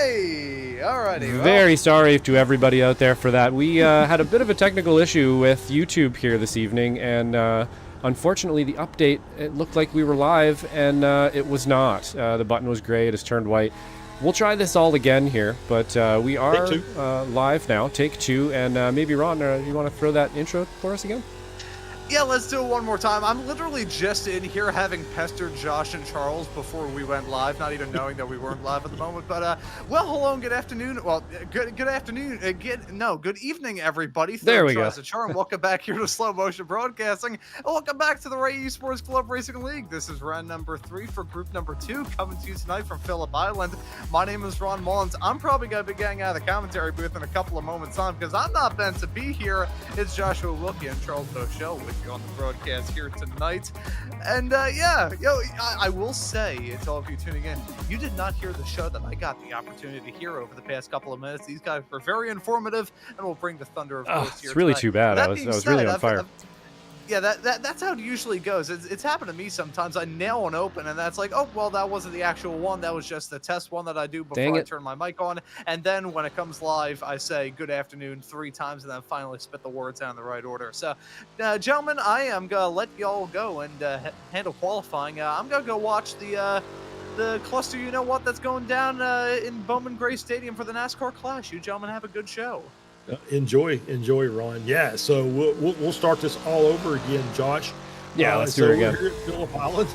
Hey, alrighty. Very sorry to everybody out there for that. We had a bit of a technical issue with YouTube here this evening, and unfortunately the update, it looked like we were live, and it was not. The button was gray, it has turned white. We'll try this all again here, but we are live now, take two, and maybe Ron, you want to throw that intro for us again? Yeah, let's do it one more time. I'm literally just in here having pestered Josh and Charles before we went live, not even knowing that we weren't live at the moment. But well, hello and good afternoon. Well, good afternoon. Good evening, everybody. There we go. Charm. Welcome back here to Slow Motion Broadcasting, and welcome back to the Ray Esports Club Racing League. This is round number 3 for group number 2, coming to you tonight from Phillip Island. My name is Ron Mullins. I'm probably gonna be getting out of the commentary booth in a couple of moments on because I'm not meant to be here. It's Joshua, Wilkie, and Charles Boshell with you on the broadcast here tonight. And I will say to all of you tuning in, you did not hear the show that I got the opportunity to hear over the past couple of minutes. These guys were very informative, and we'll bring the thunder of course here it's really tonight. too bad. I was really on fire. Yeah, that's how it usually goes. It's happened to me sometimes. I nail one open, and that's like, oh, well, that wasn't the actual one. That was just the test one that I do before I turn my mic on. And then when it comes live, I say good afternoon 3 times, and then finally spit the words out in the right order. So, gentlemen, I am going to let y'all go and handle qualifying. I'm going to go watch the cluster, you know what, that's going down in Bowman Gray Stadium for the NASCAR Clash. You gentlemen have a good show. Enjoy, Ron. Yeah, so we'll start this all over again, Josh. Yeah, let's do it again. We're here at Phillip Island,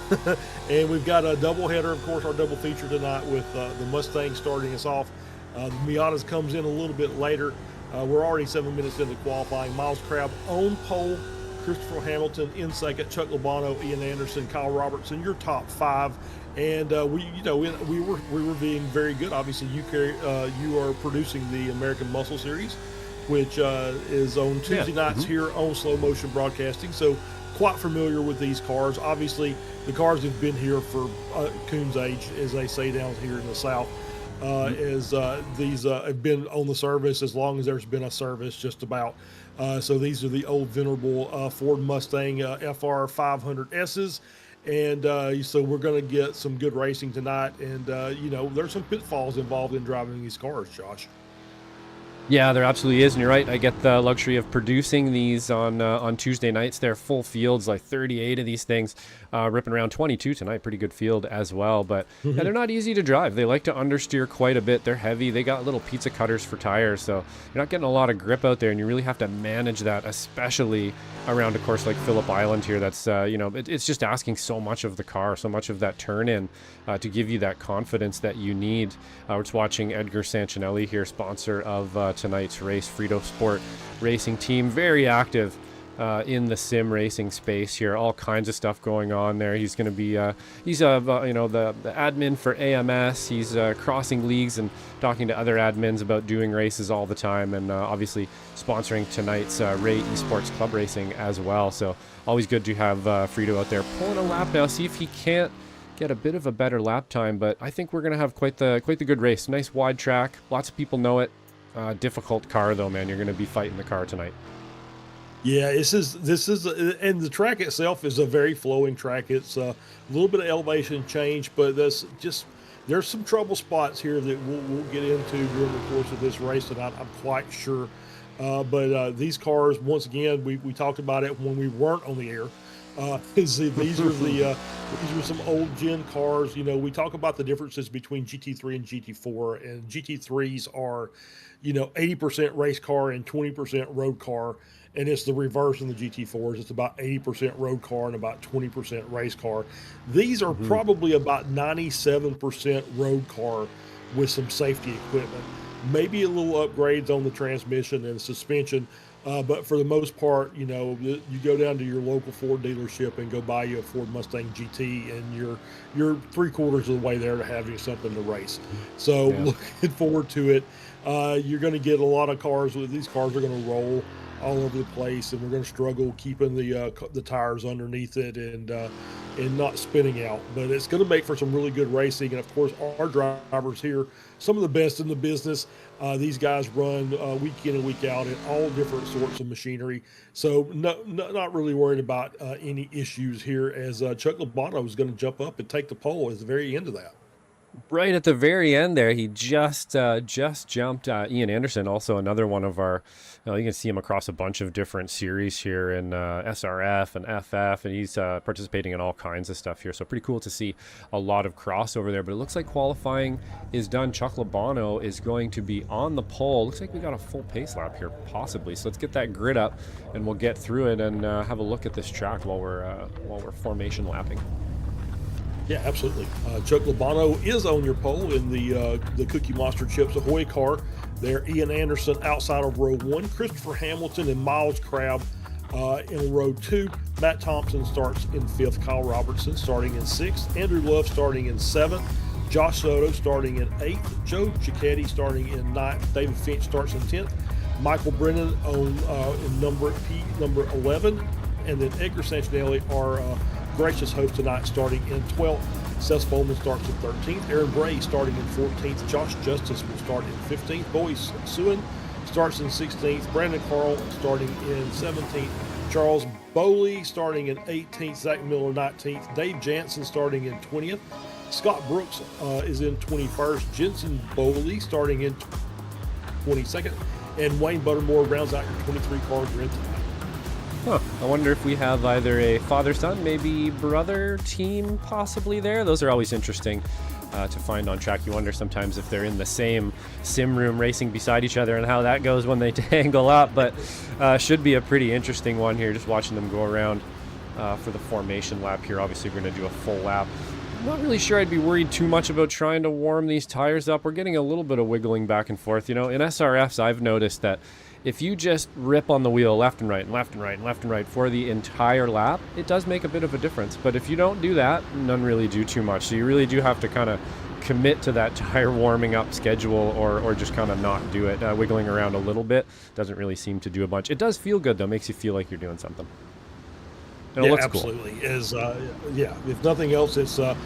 and we've got a doubleheader, of course, our double feature tonight with the Mustang starting us off. The Miatas comes in a little bit later. We're already 7 minutes into qualifying. Miles Crabb on pole, Christopher Hamilton in second, Chuck Labano, Ian Anderson, Kyle Robertson, your top 5. And we were being very good. Obviously, you are producing the American Muscle Series, which is on Tuesday nights here on Slow Motion Broadcasting. So quite familiar with these cars. Obviously, the cars have been here for Coon's age, as they say down here in the South. These have been on the service as long as there's been a service, just about. So these are the old venerable Ford Mustang FR 500Ss. And so we're going to get some good racing tonight. And, there's some pitfalls involved in driving these cars, Josh. Yeah, there absolutely is, and you're right. I get the luxury of producing these on Tuesday nights. They're full fields, like 38 of these things, ripping around 22 tonight. Pretty good field as well, but yeah, they're not easy to drive. They like to understeer quite a bit. They're heavy. They got little pizza cutters for tires, so you're not getting a lot of grip out there, and you really have to manage that, especially around a course like Phillip Island here. That's it's just asking so much of the car, so much of that turn in to give you that confidence that you need. We're just watching Edgar Sancinelli here, sponsor of tonight's race, Frito Sport Racing Team, very active in the sim racing space here. All kinds of stuff going on there. He's going to be the admin for AMS. He's crossing leagues and talking to other admins about doing races all the time, and obviously sponsoring tonight's Ray Esports Club Racing as well. So always good to have Frito out there pulling a lap now. See if he can't get a bit of a better lap time, but I think we're going to have quite the good race. Nice wide track. Lots of people know it. Difficult car though, man. You're going to be fighting the car tonight. Yeah, this is, and the track itself is a very flowing track. It's a little bit of elevation change, but there's some trouble spots here that we'll get into during the course of this race, and I'm quite sure. But these cars, once again, we talked about it when we weren't on the air. These are some old gen cars. We talk about the differences between GT3 and GT4, and GT3s are, 80% race car and 20% road car. And it's the reverse in the GT4s. It's about 80% road car and about 20% race car. These are probably about 97% road car with some safety equipment. Maybe a little upgrades on the transmission and suspension. But for the most part, you go down to your local Ford dealership and go buy you a Ford Mustang GT, and you're 3/4 of the way there to having something to race. So looking forward to it. You're going to get a lot of cars. These cars are going to roll all over the place, and we're going to struggle keeping the tires underneath it and not spinning out. But it's going to make for some really good racing. And of course, our drivers here, some of the best in the business. These guys run week in and week out in all different sorts of machinery. So not really worried about any issues here, as Chuck Labano is going to jump up and take the pole at the very end of that. Right at the very end there, he just jumped Ian Anderson, also another one of our. You can see him across a bunch of different series here in SRF and FF, and he's participating in all kinds of stuff here. So pretty cool to see a lot of crossover there. But it looks like qualifying is done. Chuck Labano is going to be on the pole. Looks like we got a full pace lap here, possibly. So let's get that grid up, and we'll get through it and have a look at this track while we're formation lapping. Yeah, absolutely. Chuck Labano is on your pole in the Cookie Monster Chips Ahoy car. There, Ian Anderson outside of row 1, Christopher Hamilton and Miles Crab in row 2. Matt Thompson starts in 5th, Kyle Robertson starting in 6th, Andrew Love starting in 7th, Josh Soto starting in 8th, Joe Cicchetti starting in 9th, David Finch starts in 10th, Michael Brennan on in number 11, and then Edgar Santinelli, our gracious host tonight, starting in 12th. Seth Bowman starts in 13th. Aaron Bray starting in 14th. Josh Justice will start in 15th. Bowie Suen starts in 16th. Brandon Carl starting in 17th. Charles Bowley starting in 18th. Zach Miller 19th. Dave Jansen starting in 20th. Scott Brooks is in 21st. Jensen Bowley starting in 22nd. And Wayne Buttermore rounds out your 23 car grid tonight. Huh. I wonder if we have either a father-son, maybe brother team possibly there. Those are always interesting to find on track. You wonder sometimes if they're in the same sim room racing beside each other and how that goes when they tangle up. But should be a pretty interesting one here, just watching them go around for the formation lap here. Obviously, we're going to do a full lap. I'm not really sure I'd be worried too much about trying to warm these tires up. We're getting a little bit of wiggling back and forth. You know, in SRFs, I've noticed that if you just rip on the wheel left and right and left and right and left and right for the entire lap, it does make a bit of a difference. But if you don't do that, none really do too much. So you really do have to kind of commit to that tire warming up schedule or just kind of not do it. Wiggling around a little bit doesn't really seem to do a bunch. It does feel good, though. Makes you feel like you're doing something. And it looks absolutely. Cool. Is if nothing else, it's a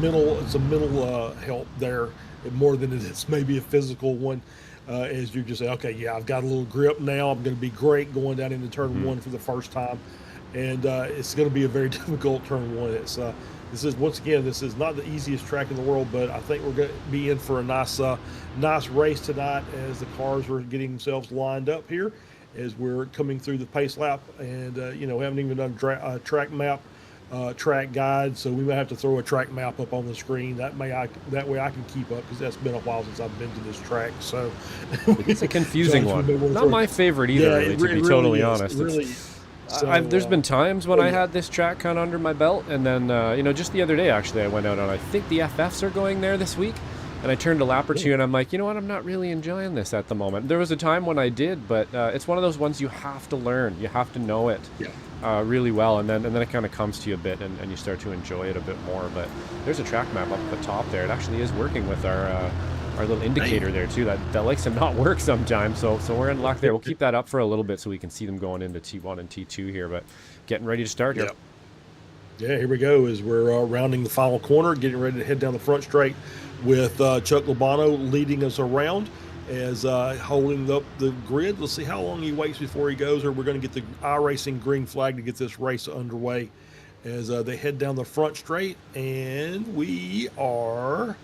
mental help there more than it is maybe a physical one. As you just say, okay, yeah, I've got a little grip now. I'm going to be great going down into turn 1 for the first time, and it's going to be a very difficult turn 1. This is not the easiest track in the world, but I think we're going to be in for a nice race tonight as the cars are getting themselves lined up here as we're coming through the pace lap, and we haven't even done a track map. Track guide, so we might have to throw a track map up on the screen. That way I can keep up, because that's been a while since I've been to this track. So it's a confusing one. Not my favorite either, really, to be totally honest. There's been times when I had this track kind of under my belt, and then just the other day actually I went out and I think the FFs are going there this week. And I turned a lap or two, and I'm like, you know what? I'm not really enjoying this at the moment. There was a time when I did, but it's one of those ones you have to learn. You have to know it really well, and then it kind of comes to you a bit, and you start to enjoy it a bit more. But there's a track map up at the top there. It actually is working with our little indicator there too. That likes to not work sometimes. So we're in luck there. We'll keep that up for a little bit so we can see them going into T1 and T2 here. But getting ready to start here. Yeah, here we go as we're rounding the final corner, getting ready to head down the front straight with Chuck Labano leading us around as holding up the grid. Let's see how long he waits before he goes, or we're going to get the iRacing green flag to get this race underway as they head down the front straight, and we are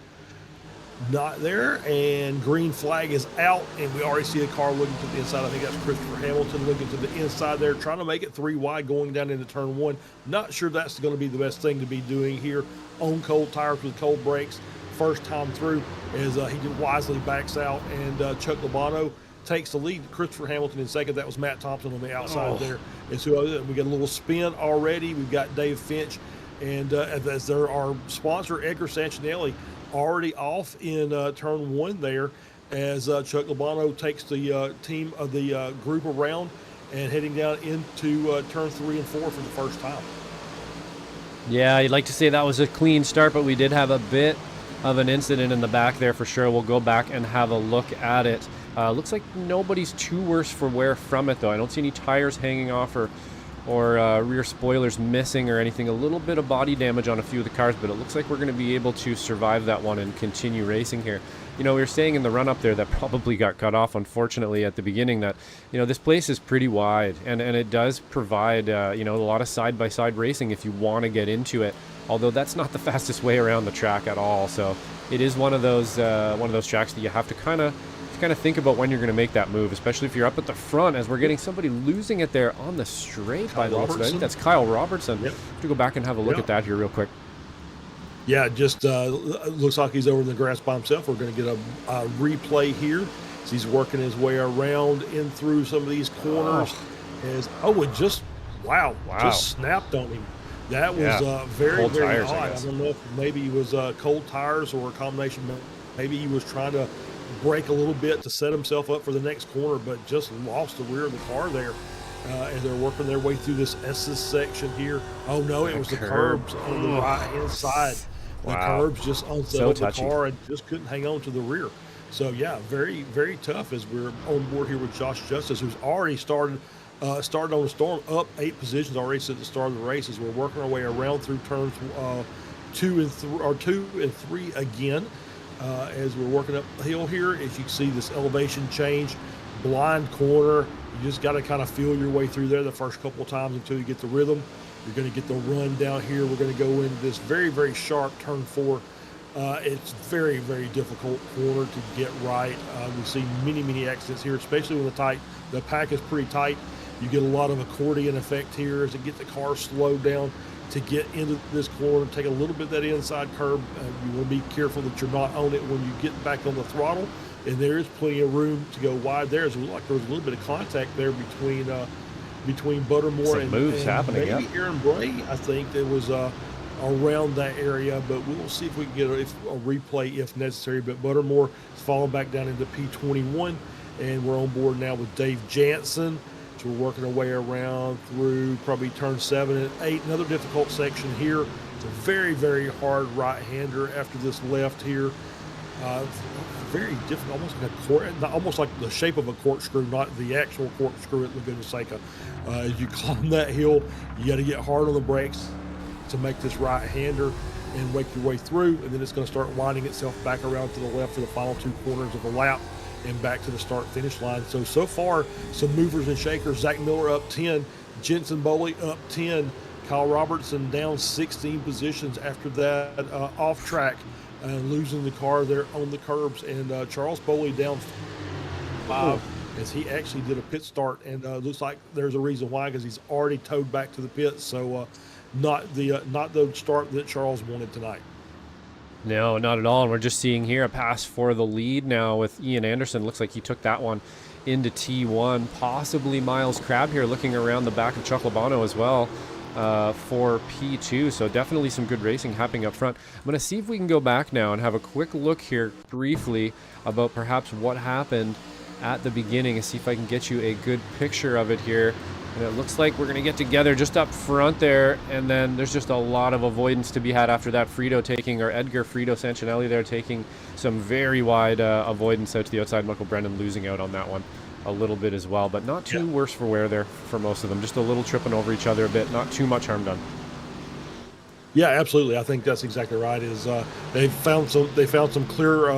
not there, and green flag is out, and we already see a car looking to the inside. I think that's Christopher Hamilton looking to the inside there, trying to make it 3 wide going down into turn 1. Not sure that's going to be the best thing to be doing here on cold tires with cold brakes first time through, as he wisely backs out, and Chuck Labano takes the lead. Christopher Hamilton in second. That was Matt Thompson on the outside there. And so we got a little spin already. We've got Dave Finch, and as there our sponsor Edgar Santinelli already off in turn 1 there, as Chuck Labano takes the team of the group around and heading down into turn 3 and 4 for the first time. Yeah, you'd like to say that was a clean start, but we did have a bit of an incident in the back there for sure. We'll go back and have a look at it. Looks like nobody's too worse for wear from it, though. I don't see any tires hanging off or rear spoilers missing or anything. A little bit of body damage on a few of the cars, but it looks like we're going to be able to survive that one and continue racing here. We were saying in the run-up there that probably got cut off, unfortunately, at the beginning, that, this place is pretty wide, and it does provide, a lot of side-by-side racing if you want to get into it. although that's not the fastest way around the track at all. So it is one of those tracks that you have to kind of think about when you're going to make that move, especially if you're up at the front, as we're getting somebody losing it there on the straight by the looks of it. I think that's Kyle Robertson. Yep. Have to go back and have a look at that here real quick. Yeah, just looks like he's over in the grass by himself. We're going to get a replay here. So he's working his way around in through some of these corners. It just just snapped on him. That was very, very odd. I don't know if maybe he was cold tires or a combination. Maybe he was trying to brake a little bit to set himself up for the next corner, but just lost the rear of the car there as they're working their way through this S's section here. Oh no, it was the curbs on the right-hand side. The curbs just unsettled the car and just couldn't hang on to the rear. So yeah, very, very tough as we're on board here with Josh Justice, who's already started on the storm, up 8 positions already since the start of the race, as we're working our way around through turns 2 and 3 again. As we're working uphill here, as you can see this elevation change, blind corner. You just got to kind of feel your way through there the first couple of times until you get the rhythm. You're going to get the run down here. We're going to go into this very, very sharp turn 4. It's very, very difficult corner to get right. We see many accidents here, especially when the pack is pretty tight. You get a lot of accordion effect here as it gets the car slowed down to get into this corner, take a little bit of that inside curb. You want to be careful that you're not on it when you get back on the throttle. And there is plenty of room to go wide there. It looks like there was a little bit of contact there between Buttermore and maybe Aaron Bray. I think there was around that area, but we'll see if we can get a replay if necessary. But Buttermore is falling back down into P21, and we're on board now with Dave Jansen. So we're working our way around through probably turn 7 and 8. Another difficult section here. It's a very, very hard right-hander after this left here. Very difficult, almost like the shape of a corkscrew, not the actual corkscrew at Laguna Seca. As you climb that hill, you got to get hard on the brakes to make this right-hander and make your way through, and then it's going to start winding itself back around to the left for the final 2 corners of the lap and back to the start-finish line. So far, some movers and shakers. Zach Miller up 10, Jensen Boley up 10, Kyle Robertson down 16 positions after that off track, losing the car there on the curbs, and Charles Boley down 5 as he actually did a pit start, and looks like there's a reason why, because he's already towed back to the pits. So not the start that Charles wanted tonight. No, not at all. And we're just seeing here a pass for the lead now with Ian Anderson. Looks like he took that one into T1. Possibly Miles Crabb here looking around the back of Chuck Labano as well for P2. So definitely some good racing happening up front. I'm going to see if we can go back now and have a quick look here briefly about perhaps what happened at the beginning and see if I can get you a good picture of it here. And it looks like we're going to get together just up front there, and then there's just a lot of avoidance to be had after that. Edgar Frito Sancinelli there taking some very wide avoidance out to the outside. Michael Brennan losing out on that one a little bit as well, but not too worse for wear there for most of them. Just a little tripping over each other a bit, not too much harm done. Yeah, absolutely. I think that's exactly right. They found some clear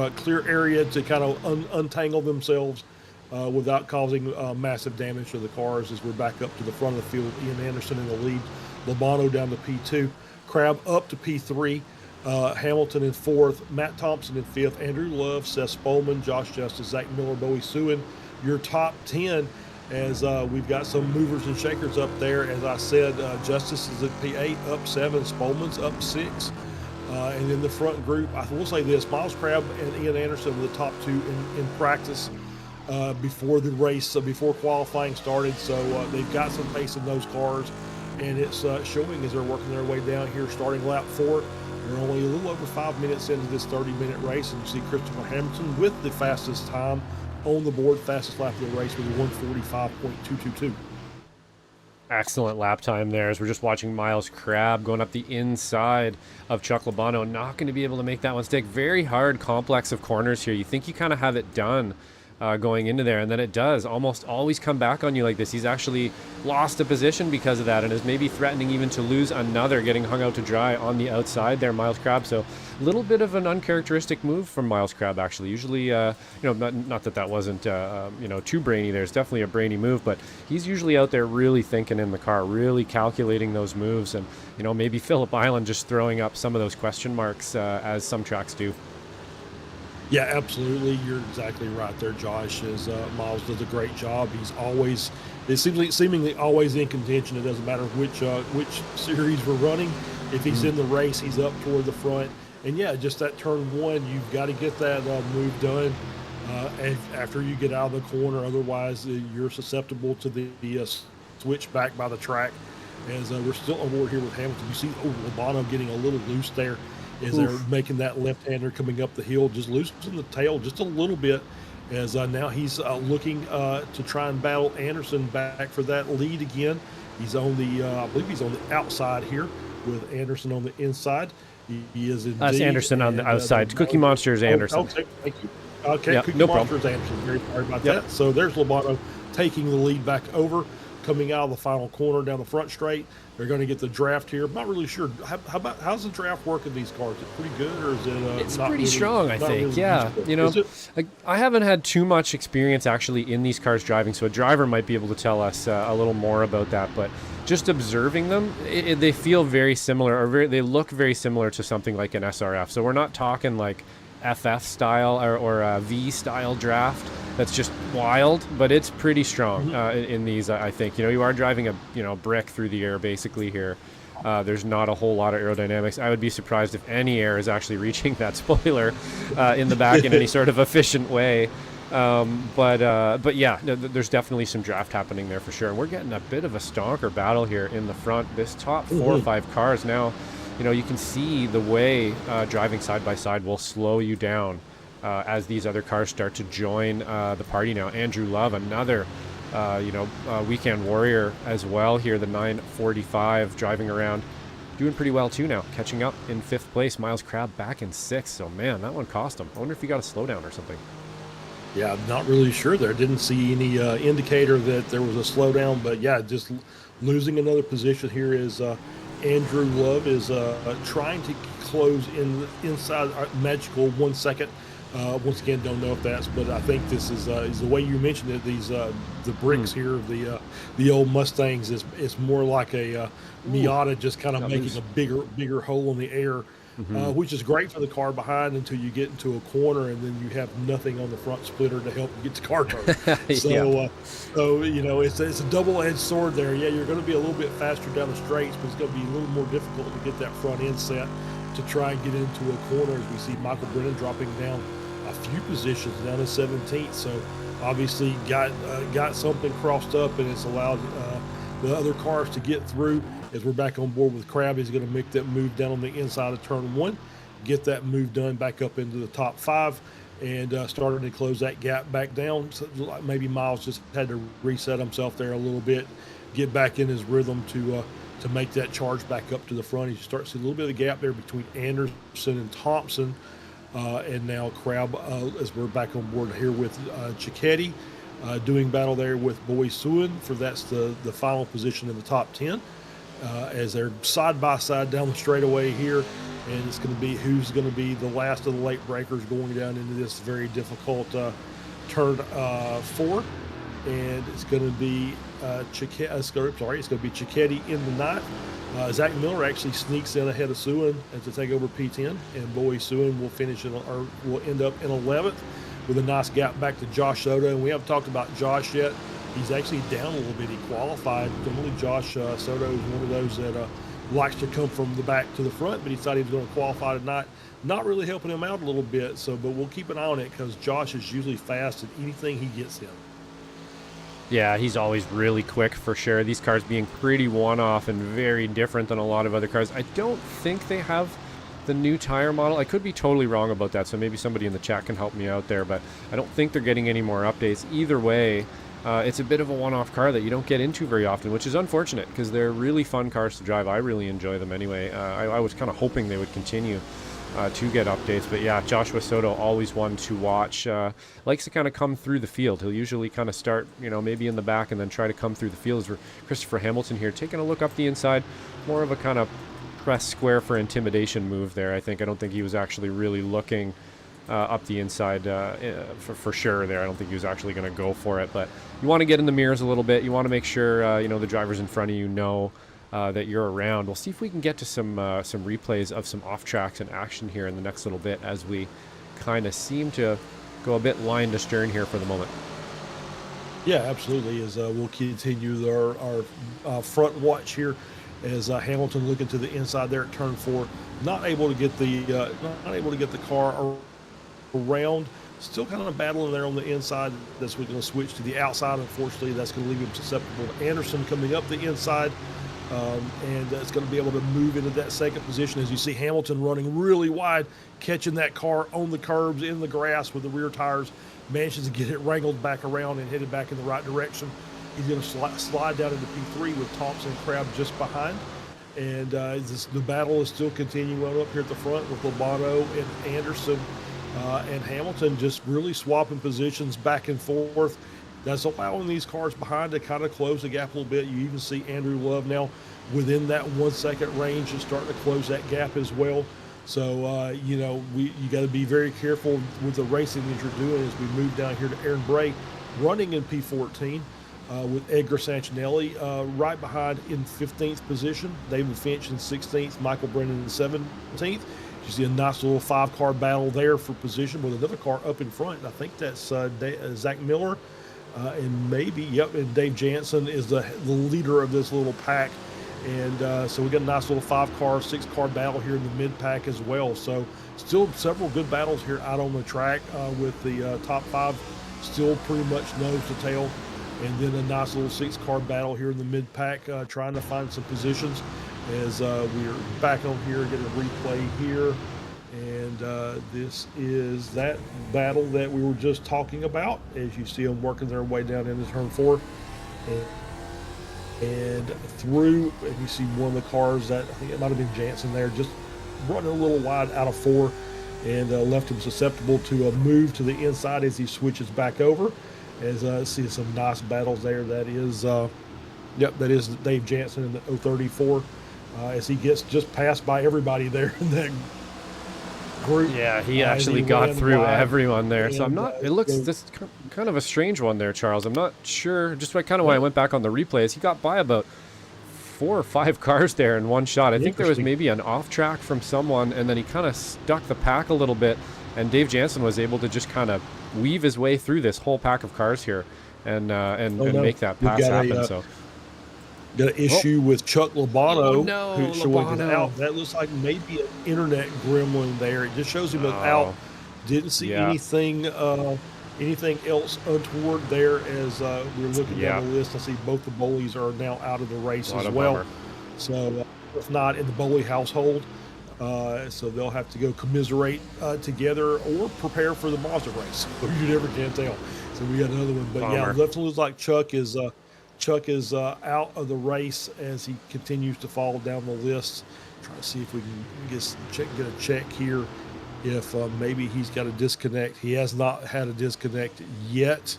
area to kind of untangle themselves without causing massive damage to the cars as we're back up to the front of the field. Ian Anderson in the lead, Labano down to P2, Crabb up to P3, Hamilton in 4th, Matt Thompson in 5th, Andrew Love, Seth Spolman, Josh Justice, Zach Miller, Bowie Sewin. Your top 10, as we've got some movers and shakers up there. As I said, Justice is at P8, up 7, Spolman's up 6. And in the front group, I will say this, Miles Crabb and Ian Anderson were the top 2 in practice before the race, before qualifying started. So they've got some pace in those cars, and it's showing as they're working their way down here, starting lap 4. We're only a little over 5 minutes into this 30-minute race, and you see Christopher Hamilton with the fastest time on the board, fastest lap of the race with a 1:45.222. Excellent lap time there as we're just watching Miles Crabb going up the inside of Chuck Labano. Not going to be able to make that one stick. Very hard complex of corners here. You think you kind of have it done going into there, and then it does almost always come back on you like this. He's actually lost a position because of that, and is maybe threatening even to lose another, getting hung out to dry on the outside there, Miles Crabbe. So a little bit of an uncharacteristic move from Miles Crabbe, actually. Usually, not that wasn't, too brainy. There's definitely a brainy move, but he's usually out there really thinking in the car, really calculating those moves, and, maybe Phillip Island just throwing up some of those question marks as some tracks do. Yeah, absolutely. You're exactly right there, Josh. Miles does a great job. He's always, seemingly always in contention. It doesn't matter which series we're running. If he's in the race, he's up toward the front. And yeah, just that turn one, you've got to get that move done after you get out of the corner. Otherwise, you're susceptible to the switch back by the track. As we're still on board here with Hamilton, you see Lobano getting a little loose there. As they're making that left-hander coming up the hill, just loosening the tail just a little bit, as now he's looking to try and battle Anderson back for that lead again. He's on the, I believe he's on the outside here with Anderson on the inside. He is indeed. That's Anderson on the outside. Cookie Monster's Anderson. Okay, thank you. Okay, yeah, Cookie no Monster's problem. Anderson. Very sorry about that. So there's Lobano taking the lead back over, coming out of the final corner down the front straight. They're going to get the draft here. I'm not really sure. How's the draft work in these cars? Is it pretty good, or is it? It's pretty strong, I think. Yeah, I haven't had too much experience actually in these cars driving, so a driver might be able to tell us a little more about that. But just observing them, they feel very similar, or they look very similar to something like an SRF. So we're not talking like FF style or V style draft. That's just wild, but it's pretty strong in these. I think you are driving a brick through the air basically here. There's not a whole lot of aerodynamics. I would be surprised if any air is actually reaching that spoiler in the back in any sort of efficient way. But yeah, there's definitely some draft happening there for sure. And we're getting a bit of a stonker battle here in the front. This top 4 or 5 cars now, you can see the way driving side by side will slow you down. As these other cars start to join the party now. Andrew Love, another, weekend warrior as well here, the 945, driving around, doing pretty well too now, catching up in 5th place. Miles Crabbe back in 6th, so man, that one cost him. I wonder if he got a slowdown or something. Yeah, I'm not really sure there. Didn't see any indicator that there was a slowdown, but yeah, just losing another position here is Andrew Love is trying to close inside magical 1 second. Once again, don't know if that's, but I think this is the way you mentioned it. These the bricks here, the old Mustangs is more like a Miata, just kind of making a bigger hole in the air, which is great for the car behind until you get into a corner, and then you have nothing on the front splitter to help you get the car turned. So it's a double-edged sword there. Yeah, you're going to be a little bit faster down the straights, but it's going to be a little more difficult to get that front end set to try and get into a corner, as we see Michael Brennan dropping down a few positions down to 17th. So obviously got something crossed up, and it's allowed the other cars to get through. As we're back on board with Crabbe, he's going to make that move down on the inside of turn 1, get that move done back up into the top 5, and starting to close that gap back down. So maybe Miles just had to reset himself there a little bit, get back in his rhythm to make that charge back up to the front. You start to see a little bit of a gap there between Anderson and Thompson. And now Crabbe, as we're back on board here with Cicchetti, doing battle there with Boy Suin for that's the final position in the top 10. As they're side by side down the straightaway here, and it's going to be who's going to be the last of the late breakers going down into this very difficult turn 4. And it's going to be Cicchetti in the 9th. Zach Miller actually sneaks in ahead of Suin to take over P10, and Boy Suin will will end up in 11th with a nice gap back to Josh Soto. And we haven't talked about Josh yet. He's actually down a little bit. He qualified. Normally Josh Soto is one of those that likes to come from the back to the front, but he decided he was going to qualify tonight. Not really helping him out a little bit. But we'll keep an eye on it, because Josh is usually fast in anything he gets in. Yeah, he's always really quick for sure. These cars being pretty one-off and very different than a lot of other cars. I don't think they have the new tire model. I could be totally wrong about that, so maybe somebody in the chat can help me out there, but I don't think they're getting any more updates. Either way, it's a bit of a one-off car that you don't get into very often, which is unfortunate, because they're really fun cars to drive. I really enjoy them anyway. I was kind of hoping they would continue to get updates. But yeah, Joshua Soto, always one to watch. Likes to kind of come through the field. He'll usually kind of start, maybe in the back and then try to come through the field. For Christopher Hamilton here, taking a look up the inside, more of a kind of press square for intimidation move there. I don't think he was actually really looking up the inside for sure there. I don't think he was actually going to go for it, but you want to get in the mirrors a little bit. You want to make sure the drivers in front of you know that you're around. We'll see if we can get to some replays of some off tracks and action here in the next little bit, as we kind of seem to go a bit line to stern here for the moment. Yeah, absolutely. As we'll continue our front watch here, as Hamilton looking to the inside there at turn 4, not able to get the car around. Still kind of battling there on the inside. That's we're going to switch to the outside. Unfortunately, that's going to leave him susceptible to Anderson coming up the inside. And it's going to be able to move into that second position. As you see Hamilton running really wide, catching that car on the curbs, in the grass with the rear tires, manages to get it wrangled back around and headed back in the right direction. He's going to slide down into P3 with Thompson and Crab just behind. And the battle is still continuing up here at the front with Lobato and Anderson and Hamilton just really swapping positions back and forth. That's allowing these cars behind to kind of close the gap a little bit. You even see Andrew Love now within that 1 second range and starting to close that gap as well. So, you got to be very careful with the racing that you're doing as we move down here to Aaron Bray running in P14 with Edgar Sancinelli right behind in 15th position. David Finch in 16th, Michael Brennan in 17th. You see a nice little 5-car battle there for position with another car up in front. I think that's Zach Miller. And Dave Jansen is the leader of this little pack. And so we got a nice little 5-car, 6-car battle here in the mid-pack as well. So still several good battles here out on the track with the top 5 still pretty much nose to tail. And then a nice little 6-car battle here in the mid-pack trying to find some positions as we're back on here, getting a replay here. And this is that battle that we were just talking about, as you see them working their way down into turn 4 and through. And you see one of the cars that I think it might have been Jansen there, just running a little wide out of 4 and left him susceptible to a move to the inside as he switches back over. As I see some nice battles there. That is Dave Jansen in the 034 as he gets just passed by everybody there in that group. Yeah, he actually got through everyone there. So I'm not, it looks just kind of a strange one there, Charles. I'm not sure, just kind of when I went back on the replays, he got by about 4 or 5 cars there in one shot. I think there was maybe an off track from someone, and then he kind of stuck the pack a little bit, and Dave Jansen was able to just kind of weave his way through this whole pack of cars here and make that pass happen. So got an issue with Chuck Lobato, who's showing out. That looks like maybe an internet gremlin there. It just shows him out. Didn't see anything else untoward there as we're looking down the list. I see both the Bowleys are now out of the race as well. Bummer. So if not in the Bowley household, so they'll have to go commiserate together or prepare for the Mazda race. You never can tell. So we got another one. But definitely looks like Chuck is out of the race as he continues to fall down the list. Trying to see if we can get a check here if maybe he's got a disconnect. He has not had a disconnect yet,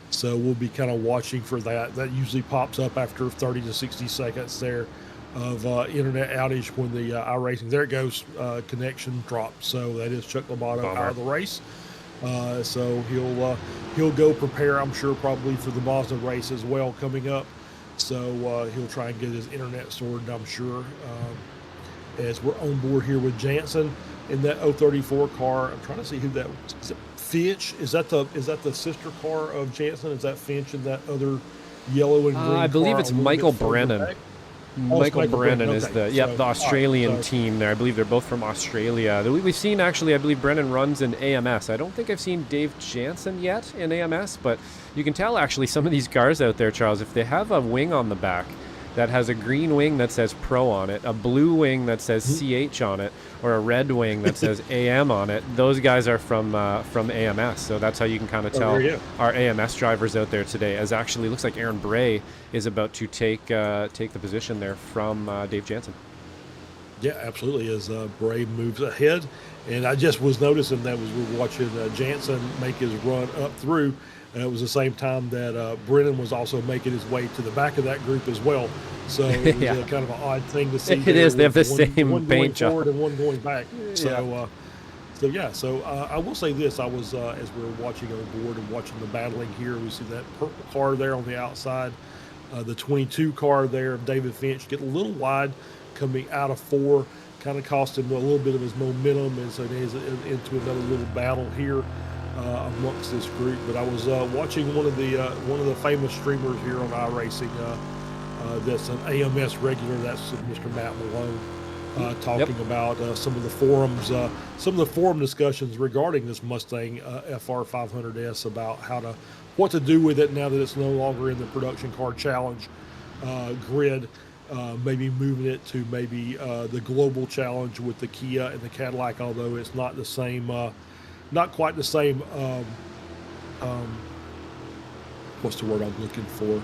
so we'll be kind of watching for that. That usually pops up after 30 to 60 seconds there of internet outage when the iRacing. There it goes, connection dropped. So that is Chuck Lobato out of the race. So he'll go prepare, I'm sure, probably for the Mazda race as well coming up. So he'll try and get his internet sorted, I'm sure. As we're on board here with Jansen in that 034 car. I'm trying to see who that was. Is it Finch? Is that the sister car of Jansen? Is that Finch and that other yellow and green I believe car it's Michael Brennan. Michael Brennan is the Australian team there. I believe they're both from Australia. We've seen, actually, I believe Brennan runs in AMS. I don't think I've seen Dave Jansen yet in AMS, but you can tell actually some of these cars out there, Charles, if they have a wing on the back that has a green wing that says Pro on it, a blue wing that says CH on it, or a red wing that says AM on it, those guys are from AMS. So that's how you can kind of tell our AMS drivers out there today. As actually looks like Aaron Bray is about to take the position there from Dave Jansen. Yeah, absolutely. As Bray moves ahead, and I just was noticing that was we were watching Jansen make his run up through. It was the same time that Brennan was also making his way to the back of that group as well. So it was Yeah. Kind of an odd thing to see. It there is. They have the with same one going paint job. forward and one going back. Yeah. So I will say this: I was as we were watching on board and watching the battling here, we see that purple car there on the outside, the 22 car there of David Finch get a little wide coming out of 4, kind of cost him a little bit of his momentum, and so he's into another little battle here amongst this group. But I was watching one of the famous streamers here on iRacing. That's an AMS regular. That's Mr. Matt Malone. Talking about some of the forum discussions regarding this Mustang FR 500S about what to do with it now that it's no longer in the production car challenge grid. Maybe moving it to maybe the global challenge with the Kia and the Cadillac, although it's not the same, not quite the same. What's the word I'm looking for?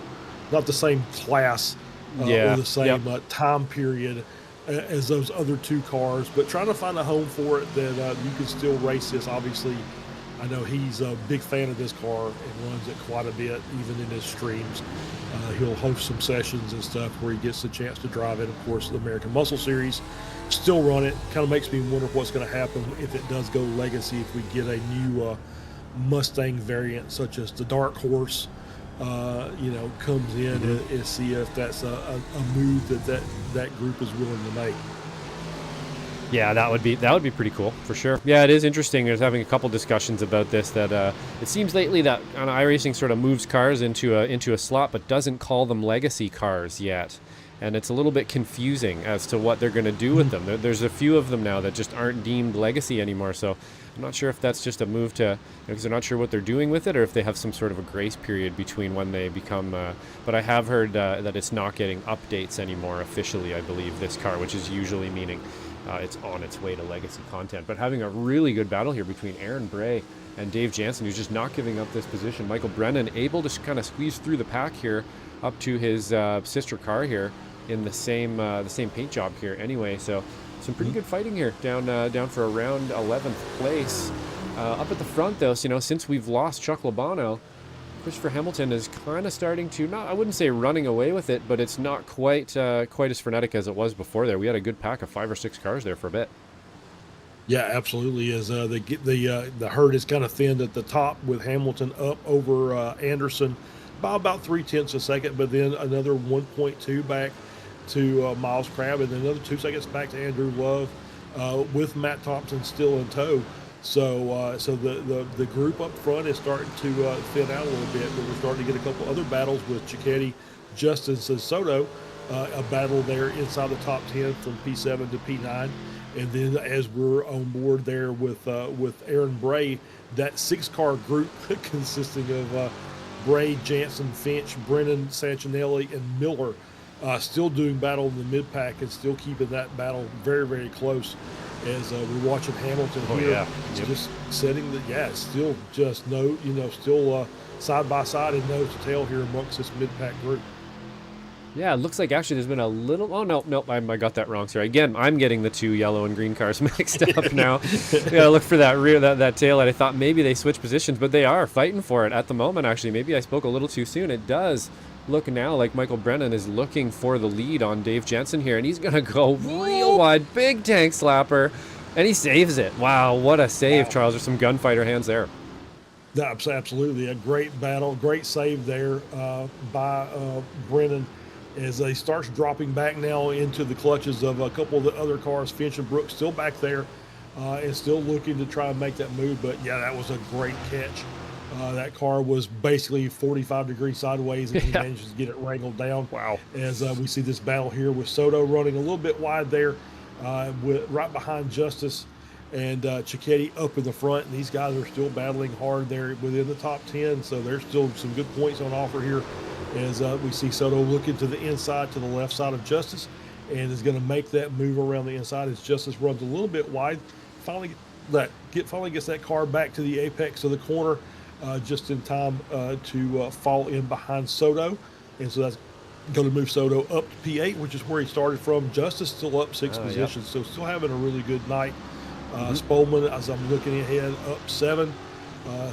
Not the same class or the same time period as those other 2 cars, but trying to find a home for it that you can still race this. Obviously, I know he's a big fan of this car and runs it quite a bit, even in his streams. He'll host some sessions and stuff where he gets the chance to drive it. Of course, the American Muscle Series, still run it. Kind of makes me wonder what's going to happen if it does go legacy, if we get a new Mustang variant such as the Dark Horse, comes in and see if that's a move that group is willing to make. Yeah, that would be pretty cool for sure. Yeah, it is interesting. There's having a couple discussions about this that it seems lately that iRacing sort of moves cars into a slot but doesn't call them legacy cars yet. And it's a little bit confusing as to what they're going to do with them. There's a few of them now that just aren't deemed legacy anymore. So I'm not sure if that's just a move to, because they're not sure what they're doing with it, or if they have some sort of a grace period between when they become. But I have heard that it's not getting updates anymore officially, I believe, this car, which is usually meaning it's on its way to legacy content. But having a really good battle here between Aaron Bray and Dave Jansen, who's just not giving up this position. Michael Brennan able to kind of squeeze through the pack here up to his sister car here in the same paint job here anyway. So some pretty good fighting here down for around 11th place. Up at the front though, so, since we've lost Chuck Labano, Christopher Hamilton is kind of starting to, not, I wouldn't say running away with it, but it's not quite as frenetic as it was before there. We had a good pack of 5 or 6 cars there for a bit. Yeah, absolutely. As the herd is kind of thinned at the top with Hamilton up over Anderson by about 0.3 of a second, but then another 1.2 back to Miles Crabb, and then another 2 seconds back to Andrew Love with Matt Thompson still in tow. So the group up front is starting to thin out a little bit, but we're starting to get a couple other battles with Cicchetti, Justice, and Soto. A battle there inside the top 10 from P7 to P9. And then as we're on board there with Aaron Bray, that 6-car group consisting of Bray, Jansen, Finch, Brennan, Sancinelli, and Miller still doing battle in the mid-pack and still keeping that battle very, very close as we're watching Hamilton here. Just setting still just still side by side and nose to tail here amongst this mid-pack group. Yeah, it looks like actually there's been a little... Oh, no, I got that wrong. Sorry. Again, I'm getting the 2 yellow and green cars mixed up now. Yeah, look for that rear, that tail light. I thought maybe they switched positions, but they are fighting for it at the moment, actually. Maybe I spoke a little too soon. It does look now like Michael Brennan is looking for the lead on Dave Jansen here, and he's going to go real wide. Big tank slapper, and he saves it. Wow, what a save, Charles. There's some gunfighter hands there. Absolutely. A great battle, great save there by Brennan, as he starts dropping back now into the clutches of a couple of the other cars. Finch and Brooks still back there and still looking to try and make that move. But, yeah, that was a great catch. That car was basically 45 degrees sideways, and he managed to get it wrangled down. Wow. As we see this battle here with Soto running a little bit wide there, right behind Justice, and Cicchetti up in the front. And these guys are still battling hard there within the top 10. So there's still some good points on offer here, as we see Soto looking to the inside, to the left side of Justice, and is going to make that move around the inside as Justice runs a little bit wide. Finally gets that car back to the apex of the corner just in time to fall in behind Soto. And so that's Going to move Soto up to P8, which is where he started from. Justice still up 6 positions, so still having a really good night. Spolman, as I'm looking ahead, up 7.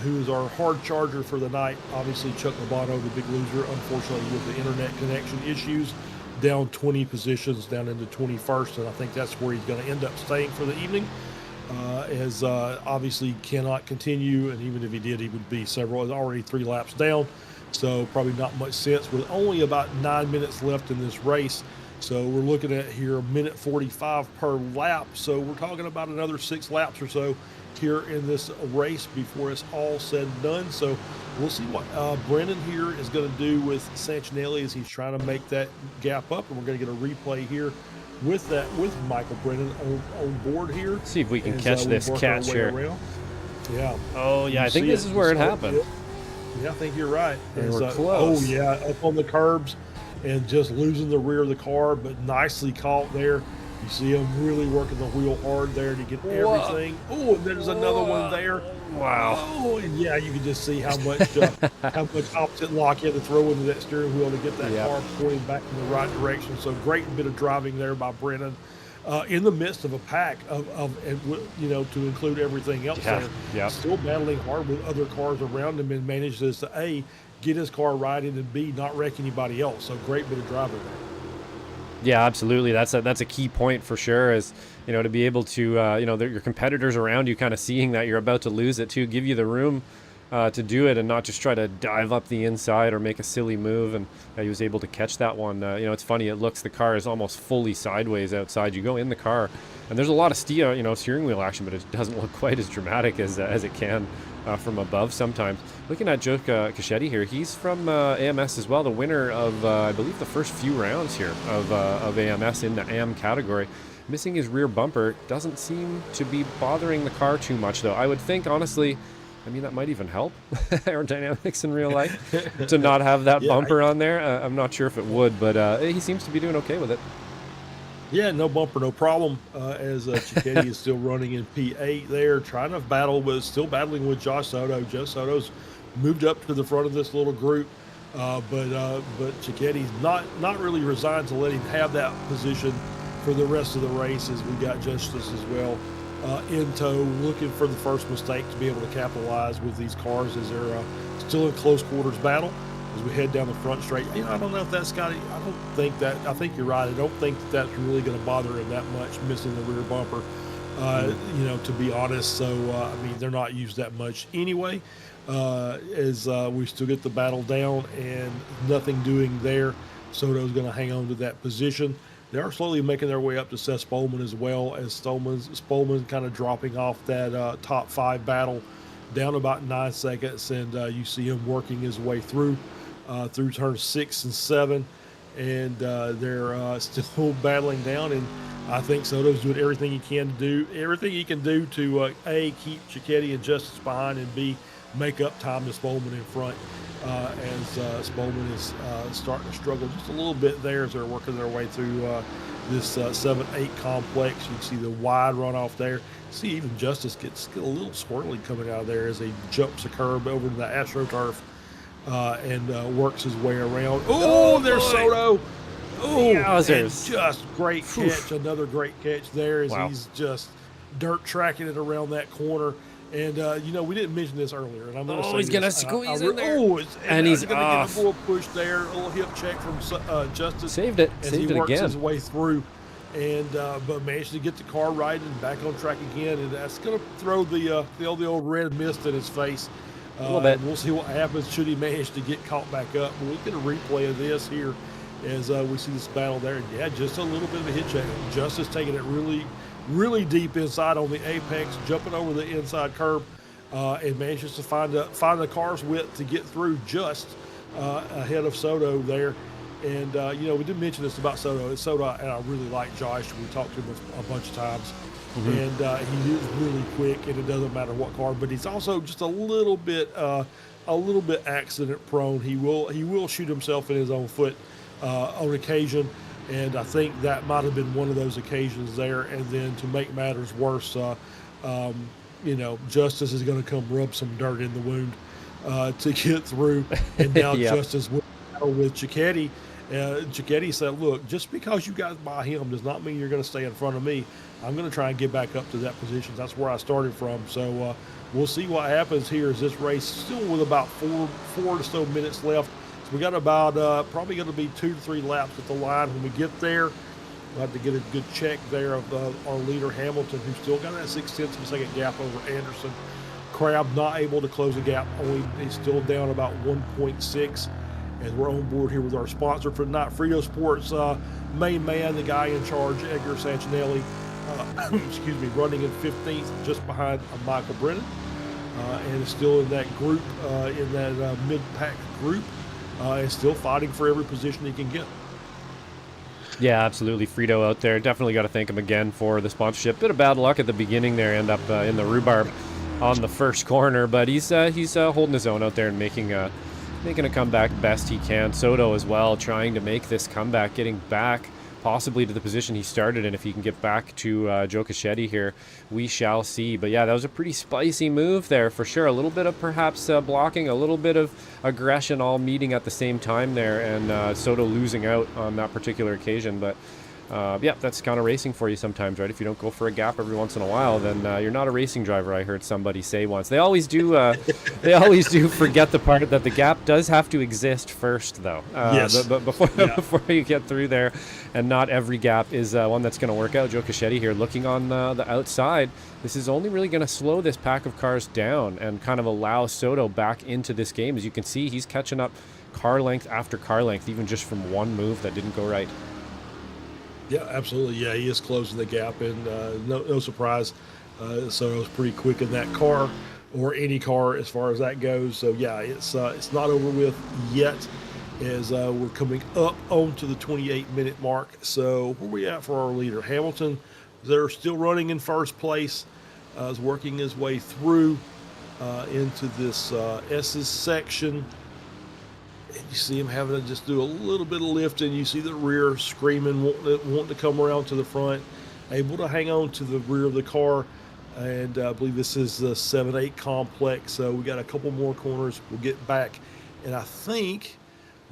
Who is our hard charger for the night? Obviously, Chuck Labano, the big loser, unfortunately with the internet connection issues, down 20 positions, down into 21st, and I think that's where he's going to end up staying for the evening. As obviously cannot continue, and even if he did, he would be already 3 laps down. So probably not much sense with only about 9 minutes left in this race. So we're looking at here a minute 45 per lap. So we're talking about another 6 laps or so here in this race before it's all said and done. So we'll see what Brennan here is going to do with Sanchinelli as he's trying to make that gap up. And we're going to get a replay here with Michael Brennan on board here. See if we can catch this catch here. Around. Yeah. Oh, yeah, I think this is where it happened. Yeah, I think you're right. They were close. Oh, yeah, up on the curbs and just losing the rear of the car, but nicely caught there. You see him really working the wheel hard there to get everything. Oh, and there's another one there. Wow. Oh, and yeah, you can just see how much opposite lock you had to throw into that steering wheel to get that car pointing back in the right direction. So great bit of driving there by Brennan. In the midst of a pack to include everything else there, still battling hard with other cars around him and manages to A, get his car riding, and B, not wreck anybody else. So great bit of driving there. Yeah, absolutely. That's a key point for sure, is, to be able to, your competitors around you kind of seeing that you're about to lose it too, give you the room to do it and not just try to dive up the inside or make a silly move. And he was able to catch that one. It's funny. The car is almost fully sideways outside. You go in the car and there's a lot of steering wheel action, but it doesn't look quite as dramatic as it can from above sometimes. Looking at Joe Cachetti here, he's from AMS as well, the winner of, I believe, the first few rounds here of AMS in the AM category. Missing his rear bumper doesn't seem to be bothering the car too much, though. I would think, honestly, that might even help aerodynamics in real life to not have that bumper on there. I'm not sure if it would, but he seems to be doing okay with it. Yeah, no bumper, no problem. As Cicchetti is still running in P8 there, still battling with Josh Soto. Joe Soto's moved up to the front of this little group, but Cicchetti's not really resigned to let him have that position for the rest of the race, as we got Justice as well in tow, looking for the first mistake to be able to capitalize with these cars as they're still in close quarters battle as we head down the front straight. I don't know if that's got it. I think you're right. I don't think that's really going to bother him that much, missing the rear bumper, to be honest. So, they're not used that much anyway, as we still get the battle down and nothing doing there. Soto's going to hang on to that position. They are slowly making their way up to Seth Spolman as well, as Spolman kind of dropping off that top 5 battle down about 9 seconds, and you see him working his way through turns 6 and 7, and they're still battling down. And I think Soto's doing everything he can do to A, keep Cicchetti and Justice behind, and B, make up time to Spolman in front. As Spolman is starting to struggle just a little bit there as they're working their way through this 7-8 complex. You can see the wide runoff there. See even Justice gets a little swirly coming out of there as he jumps a curb over to the AstroTurf and works his way around. Oh, there's Soto. Oh, and just great catch. Another great catch there as he's just dirt tracking it around that corner. And, we didn't mention this earlier, and I'm going to say he's going to squeeze in there. And he's going to get a little push there, a little hip check from Justice. Saved it. As he works his way through, and but managed to get the car right and back on track again. And that's going to throw the old red mist in his face. A little bit. We'll see what happens should he manage to get caught back up. We'll get a replay of this here as we see this battle there. And, just a little bit of a hit check. Justice taking it really deep inside on the apex, jumping over the inside curb, and manages to find the car's width to get through just ahead of Soto there. And we didn't mention this about Soto. Soto, and I really like Josh. We talked to him a bunch of times, and he is really quick, and it doesn't matter what car. But he's also just a little bit accident prone. He will shoot himself in his own foot on occasion. And I think that might have been one of those occasions there. And then to make matters worse, Justice is going to come rub some dirt in the wound to get through. And now Justice will battle with Cicchetti Cicchetti said, look, just because you guys buy him does not mean you're going to stay in front of me. I'm going to try and get back up to that position. That's where I started from. So we'll see what happens here as this race still with about four or so minutes left. So we got about probably going to be 2 to 3 laps at the line when we get there. We'll have to get a good check there of our leader Hamilton, who's still got that 0.6 of a second gap over Anderson. Crab not able to close the gap. He's still down about 1.6. As we're on board here with our sponsor for tonight, Frito Sports main man, the guy in charge, Edgar Sancinelli, excuse me, running in 15th, just behind Michael Brennan, and is still in that group, in that mid-pack group, and still fighting for every position he can get. Yeah, absolutely. Frito out there. Definitely got to thank him again for the sponsorship. Bit of bad luck at the beginning there. End up in the rhubarb on the first corner, but he's holding his own out there and making a comeback best he can. Soto as well, trying to make this comeback, getting back possibly to the position he started in. If he can get back to Joe Cicchetti here, we shall see. But yeah, that was a pretty spicy move there for sure. A little bit of perhaps blocking, a little bit of aggression all meeting at the same time there, and Soto losing out on that particular occasion. But yeah, that's kind of racing for you sometimes, right? If you don't go for a gap every once in a while, then you're not a racing driver. I heard somebody say once. They always do. They always do forget the part that the gap does have to exist first, though. Yes. But before you get through there, and not every gap is one that's going to work out. Joe Cicchetti here looking on the outside. This is only really going to slow this pack of cars down and kind of allow Soto back into this game. As you can see, he's catching up car length after car length, even just from one move that didn't go right. Yeah, absolutely. Yeah, he is closing the gap, and no surprise. Soto's pretty quick in that car, or any car as far as that goes. So yeah, it's not over with yet, as we're coming up onto the 28-minute mark. So where we at for our leader? Hamilton, they're still running in first place, is working his way through into this S's section. And you see him having to just do a little bit of lifting. You see the rear screaming, wanting to come around to the front, able to hang on to the rear of the car. And I believe this is the 7-8 complex. So we got a couple more corners. We'll get back. And I think,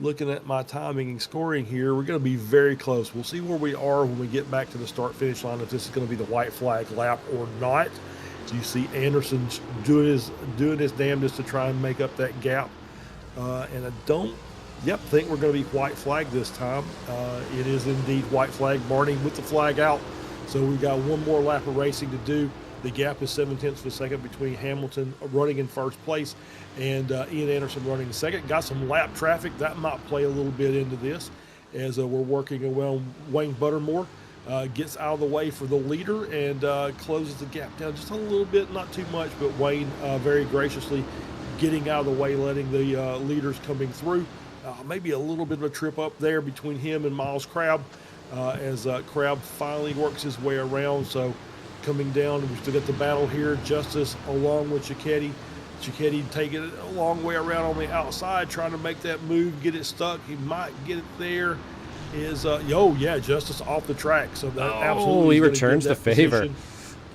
looking at my timing and scoring here, we're going to be very close. We'll see where we are when we get back to the start-finish line, if this is going to be the white flag lap or not. So you see Anderson doing his damnedest to try and make up that gap. And I think we're going to be white flag this time. It is indeed white flag. Barney with the flag out. So we've got one more lap of racing to do. The gap is 0.7 of a second between Hamilton running in first place and Ian Anderson running in second. Got some lap traffic. That might play a little bit into this as we're working around. Wayne Buttermore gets out of the way for the leader and closes the gap down just a little bit, not too much, but Wayne very graciously getting out of the way, letting the leaders coming through. Maybe a little bit of a trip up there between him and Miles Crab as Crab finally works his way around. So coming down, we still got the battle here. Justice along with Cicchetti. Cicchetti taking it a long way around on the outside, trying to make that move, get it stuck. He might get it there. Justice off the track. So that absolutely he returns the favor. Position.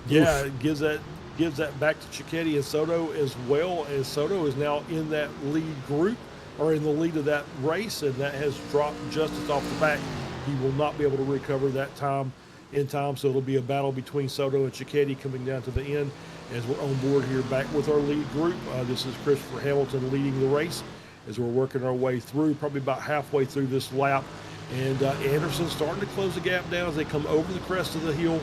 Yeah, it gives that back to Cicchetti and Soto, as well as Soto is now in that lead group, or in the lead of that race, and that has dropped Justice off the back. He will not be able to recover that time in time, so it'll be a battle between Soto and Cicchetti coming down to the end as we're on board here back with our lead group. This is Christopher Hamilton leading the race as we're working our way through, probably about halfway through this lap. And Anderson starting to close the gap down as they come over the crest of the hill.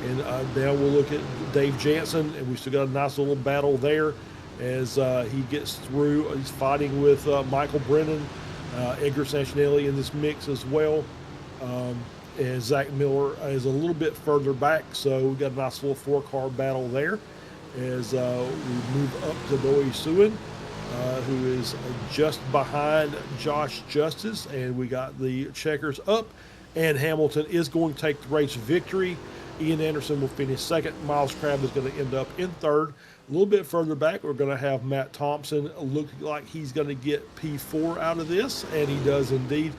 And now we'll look at Dave Jansen, and we still got a nice little battle there as he gets through. He's fighting with Michael Brennan, Edgar Sancinelli in this mix as well. And Zach Miller is a little bit further back, so we got a nice little 4-car battle there as we move up to Noe Suin, who is just behind Josh Justice, and we got the checkers up, and Hamilton is going to take the race victory. Ian Anderson will finish second. Miles Crab is going to end up in third. A little bit further back, we're going to have Matt Thompson looking like he's going to get P4 out of this, and he does indeed.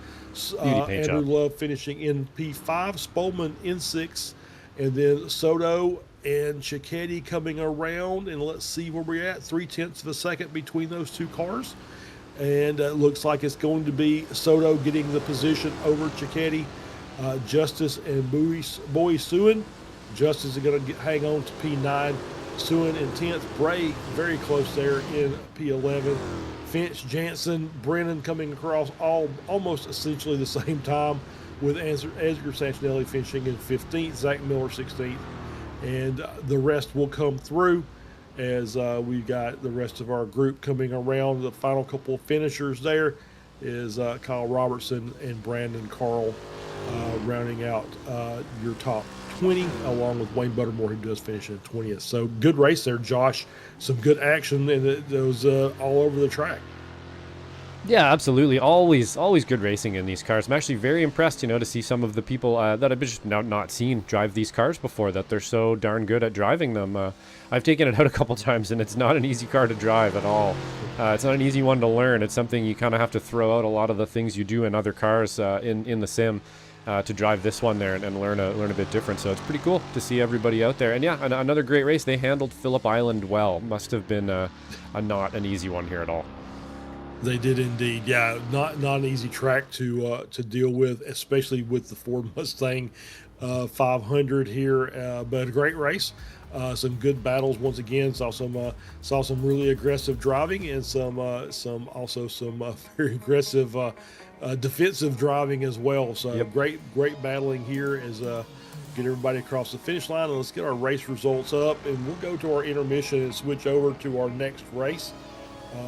Andrew Love finishing in P5, Spolman in 6, and then Soto and Cicchetti coming around, and let's see where we're at. 0.3 of a second between those two cars. And it looks like it's going to be Soto getting the position over Cicchetti, Justice and Bowie Suen. Justice is going to hang on to P9. Suen in 10th. Bray very close there in P11. Finch, Jansen, Brennan coming across almost essentially the same time, with Edgar Santinelli finishing in 15th, Zach Miller 16th. And the rest will come through as we got the rest of our group coming around. The final couple of finishers there is Kyle Robertson and Brandon Carl rounding out your top 20, along with Wayne Buttermore, who does finish in 20th. So good race there, Josh. Some good action, and it was all over the track. Yeah, absolutely. Always good racing in these cars. I'm actually very impressed, to see some of the people that I've just not seen drive these cars before, that they're so darn good at driving them. I've taken it out a couple times, and it's not an easy car to drive at all. It's not an easy one to learn. It's something you kind of have to throw out a lot of the things you do in other cars in the sim to drive this one there and learn a bit different. So it's pretty cool to see everybody out there. And yeah, another great race. They handled Phillip Island well. Must have been not an easy one here at all. They did indeed. Yeah, not an easy track to deal with, especially with the Ford Mustang 500 here. But a great race. Some good battles once again. Saw some really aggressive driving, and some very aggressive defensive driving as well. So yep. great battling here as get everybody across the finish line. And let's get our race results up, and we'll go to our intermission and switch over to our next race.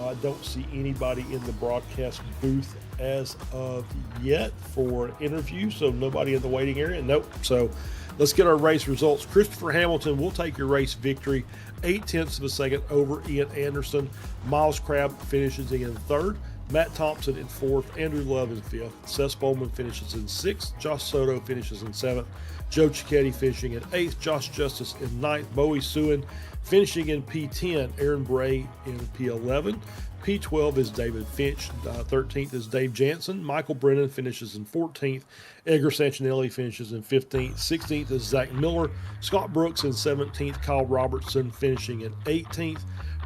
I don't see anybody in the broadcast booth as of yet for interview, so nobody in the waiting area. Nope. So let's get our race results. Christopher Hamilton will take your race victory, 0.8 of a second over Ian Anderson. Miles Crabb finishes in 3rd. Matt Thompson in 4th. Andrew Love in 5th. Seth Bowman finishes in 6th. Josh Soto finishes in 7th. Joe Cicchetti finishing in 8th. Josh Justice in 9th. Bowie Suen finishing in P10. Aaron Bray in P11. P12 is David Finch. 13th is Dave Jansen. Michael Brennan finishes in 14th. Edgar Santinelli finishes in 15th. 16th is Zach Miller. Scott Brooks in 17th. Kyle Robertson finishing in 18th.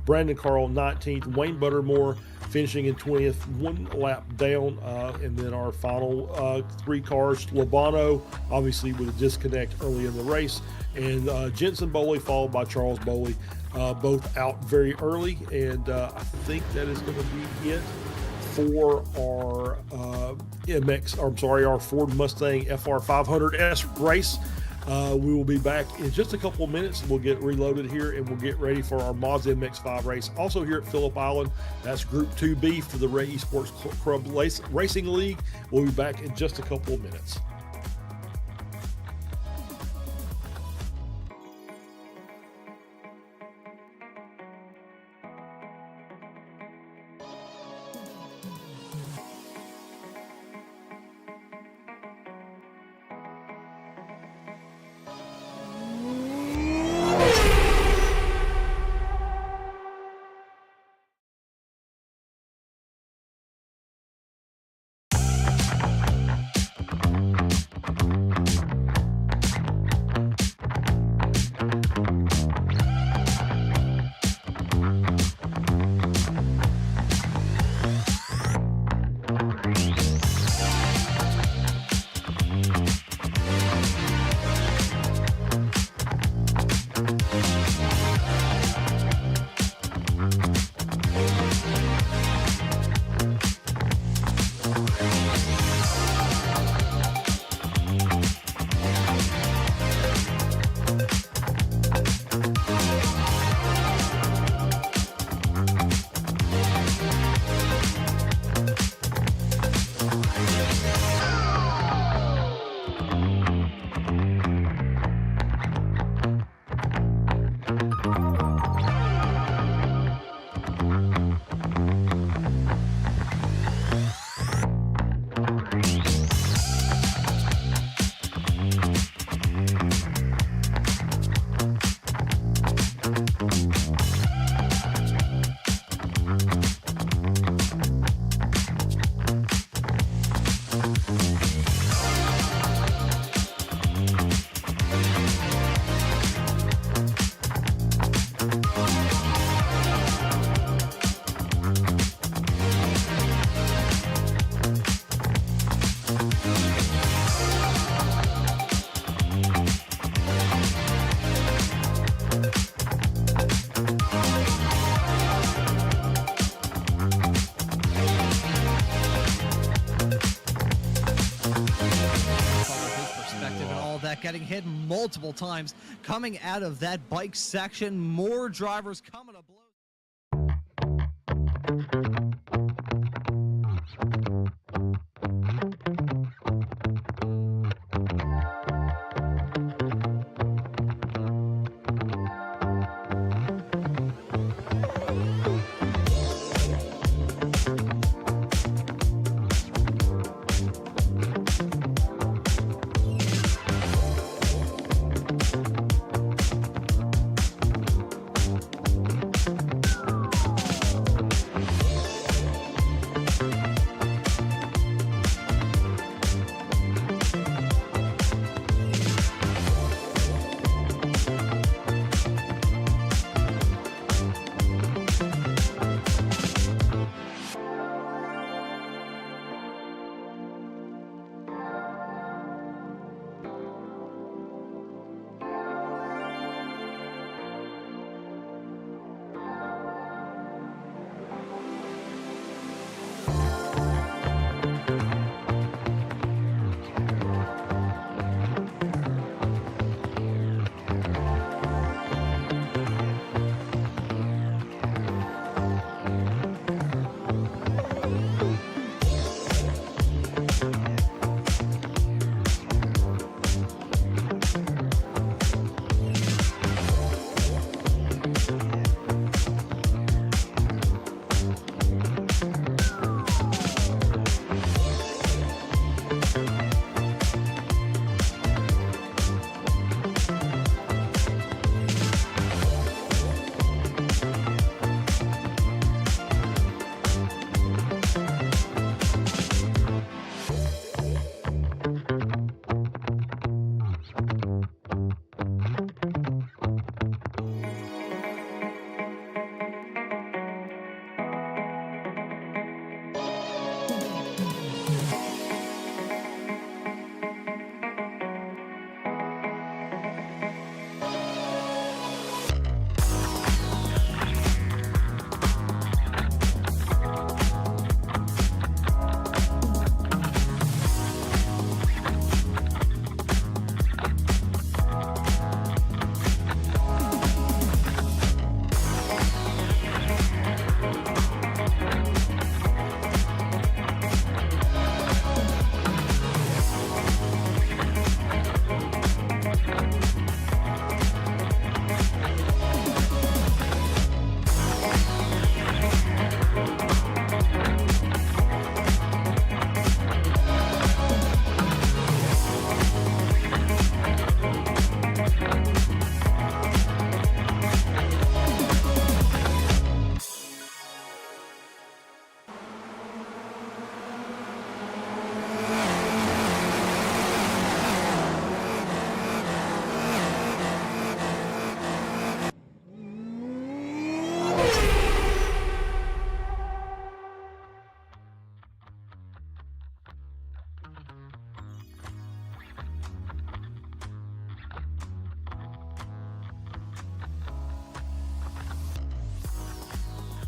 Brandon Carl 19th. Wayne Buttermore finishing in 20th, one lap down. And then our final 3 cars, Labano, obviously with a disconnect early in the race, and Jensen Boley followed by Charles Boley, both out very early. And I think that is going to be it for our our Ford Mustang FR 500S race. We will be back in just a couple of minutes. We'll get reloaded here, and we'll get ready for our Mazda MX-5 race. Also here at Phillip Island, that's Group 2B for the Ray Esports Club Racing League. We'll be back in just a couple of minutes. getting hit multiple times coming out of that bike section. More drivers coming to blows.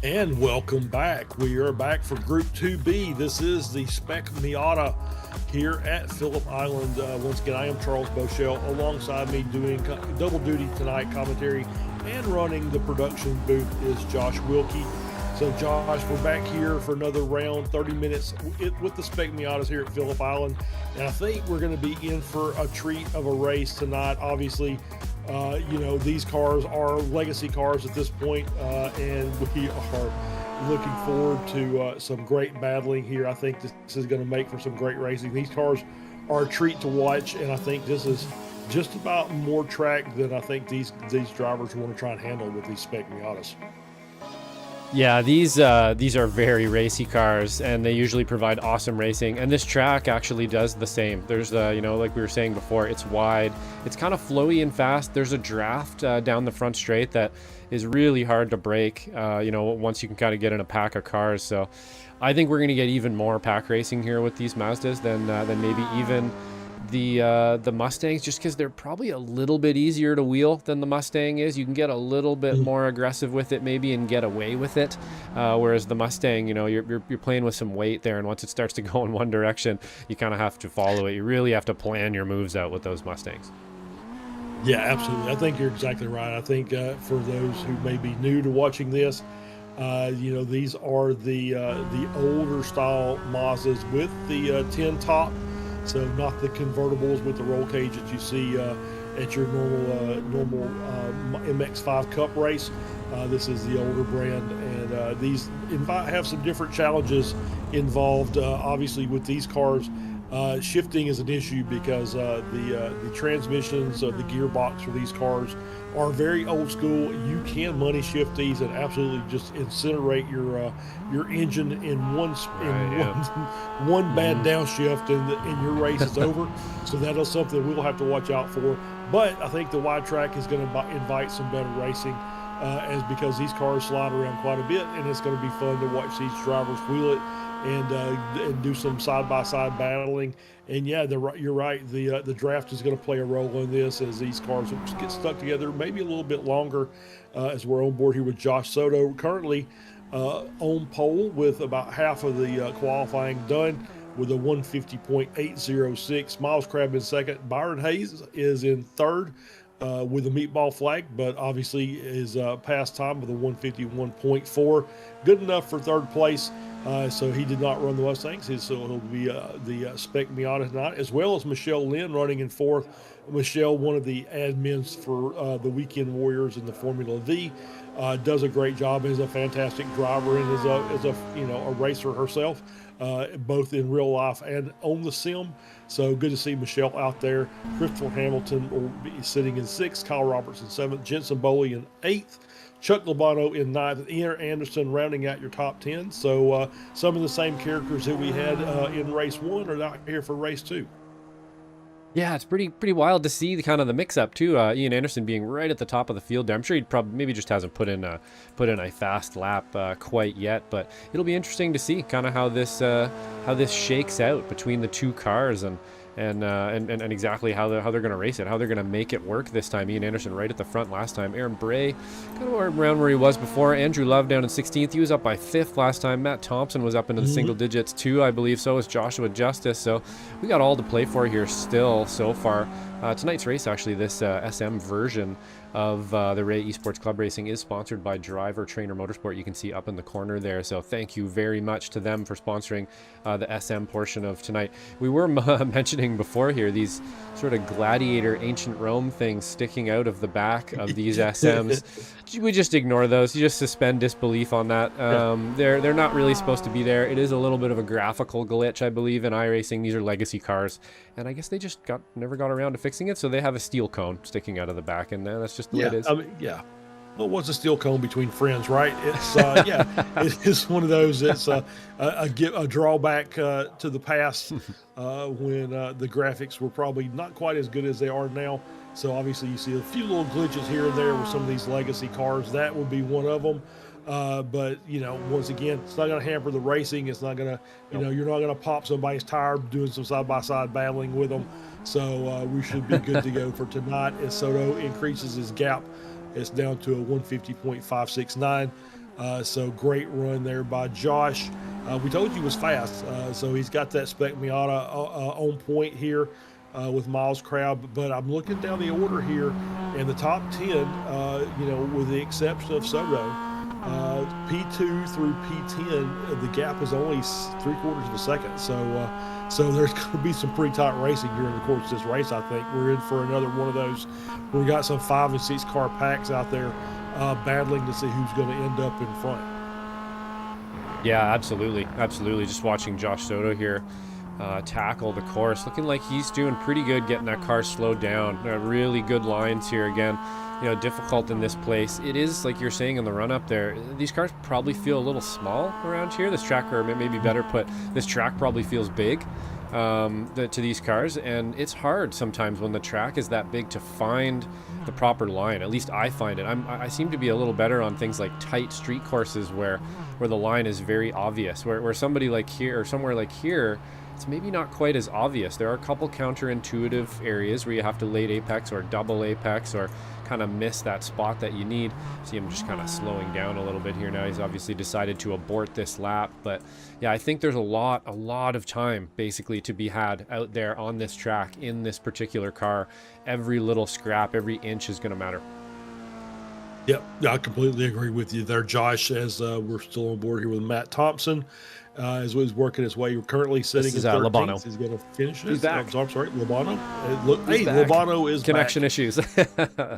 And welcome back. We are back for Group 2B. This is the Spec Miata here at Phillip Island. Once again, I am Charles Boshell. Alongside me doing double duty tonight, commentary and running the production booth is Josh Wilkie. So Josh, we're back here for another round, 30 minutes with the Spec Miatas here at Phillip Island. And I think we're going to be in for a treat of a race tonight. Obviously, you know, these cars are legacy cars at this point, and we are looking forward to some great battling here. I think this is going to make for some great racing. These cars are a treat to watch, and I think this is just about more track than I think these drivers want to try and handle with these Spec Miatas. Yeah, these are very racy cars, and they usually provide awesome racing. And this track actually does the same. There's you know, like we were saying before, it's wide, it's kind of flowy and fast. There's a draft down the front straight that is really hard to break. You know, once you can kind of get in a pack of cars. So, I think we're going to get even more pack racing here with these Mazdas than maybe even the Mustangs, just because they're probably a little bit easier to wheel than the Mustang is. You can get a little bit more aggressive with it maybe and get away with it, whereas the Mustang, you know, you're playing with some weight there, and once it starts to go in one direction, you kind of have to follow it. You really have to plan your moves out with those Mustangs. Yeah, absolutely. I think you're exactly right. I think for those who may be new to watching this, these are the older style Mazdas with the tin top, so not the convertibles with the roll cage that you see at your normal MX-5 Cup race. This is the older brand, and these have some different challenges involved. Obviously, with these cars, shifting is an issue because the transmissions of the gearbox for these cars are very old school. You can money shift these and absolutely just incinerate your engine in one bad downshift, and your race is over. So that is something we'll have to watch out for. But I think the wide track is going to invite some better racing, as because these cars slide around quite a bit, and it's going to be fun to watch these drivers wheel it and do some side-by-side battling. And yeah, you're right. The draft is going to play a role in this as these cars get stuck together maybe a little bit longer. As we're on board here with Josh Soto, currently on pole with about half of the qualifying done with a 150.806. Miles Crabb in second. Byron Hayes is in third with a meatball flag, but obviously is past time with a 151.4. Good enough for third place. So he did not run the Mustangs, so he'll be the Spec Miata tonight, as well as Michelle Lynn running in fourth. Michelle, one of the admins for the Weekend Warriors in the Formula V, does a great job, is a fantastic driver, and is a racer herself, both in real life and on the sim. So good to see Michelle out there. Christopher Hamilton will be sitting in sixth, Kyle Roberts in seventh, Jensen Boley in eighth, Chuck Labano in ninth, and Ian Anderson rounding out your top 10. So some of the same characters that we had in race one are out here for race two. Yeah, it's pretty wild to see the kind of the mix-up too. Ian Anderson being right at the top of the field there. I'm sure he probably maybe just hasn't put in a fast lap quite yet, but it'll be interesting to see kind of how this shakes out between the two cars and exactly how they're going to race it, how they're going to make it work this time. Ian Anderson right at the front last time. Aaron Bray kind of around where he was before. Andrew Love down in 16th. He was up by 5th last time. Matt Thompson was up into the single digits too, I believe. So was Joshua Justice. So we got all to play for here still so far. Tonight's race, actually, this SM version of the Ray Esports Club Racing is sponsored by Driver Trainer Motorsport. You can see up in the corner there. So thank you very much to them for sponsoring the SM portion of tonight. We were mentioning before here these sort of gladiator ancient Rome things sticking out of the back of these SMs. We just ignore those. You just suspend disbelief on that. They're not really supposed to be there. It is a little bit of a graphical glitch, I believe, in iRacing. These are legacy cars, and I guess they just never got around to fixing it, so they have a steel cone sticking out of the back, and that's just the way it is. Well, what's a steel cone between friends, right? It's it is one of those. It's a drawback to the past when the graphics were probably not quite as good as they are now. So obviously you see a few little glitches here and there with some of these legacy cars. That would be one of them. But once again, it's not going to hamper the racing. It's not going to, you're not going to pop somebody's tire doing some side-by-side battling with them. So we should be good to go for tonight. As Soto increases his gap, it's down to a 150.569. So great run there by Josh. We told you he was fast. So he's got that Spec Miata on point here with Miles Crabb. But I'm looking down the order here, and the top 10, with the exception of Soto, P2 through P10, the gap is only 3/4 of a second. So there's going to be some pretty tight racing during the course of this race. I think we're in for another one of those where we got some 5 and 6 car packs out there battling to see who's going to end up in front. Yeah, absolutely. Just watching Josh Soto here tackle the course, looking like he's doing pretty good getting that car slowed down. Really good lines here again. Difficult in this place. It is, like you're saying in the run-up there, these cars probably feel a little small around here. This track, or maybe better put, this track probably feels big to these cars, and it's hard sometimes when the track is that big to find the proper line. At least I find it. I seem to be a little better on things like tight street courses where the line is very obvious, where somebody like here or somewhere like here, it's maybe not quite as obvious. There are a couple counterintuitive areas where you have to late apex or double apex or kind of miss that spot that you need. See him just kind of slowing down a little bit here now. He's obviously decided to abort this lap, but yeah, I think there's a lot of time basically to be had out there on this track in this particular car. Every little scrap, every inch is going to matter. Yep, I completely agree with you there, Josh, as we're still on board here with Matt Thompson. As he's working his way, we're currently sitting This in is 13th. Lobano. He's going to finish He's this. back. I'm sorry, Lobano. He's back. Lobano is Connection back. issues.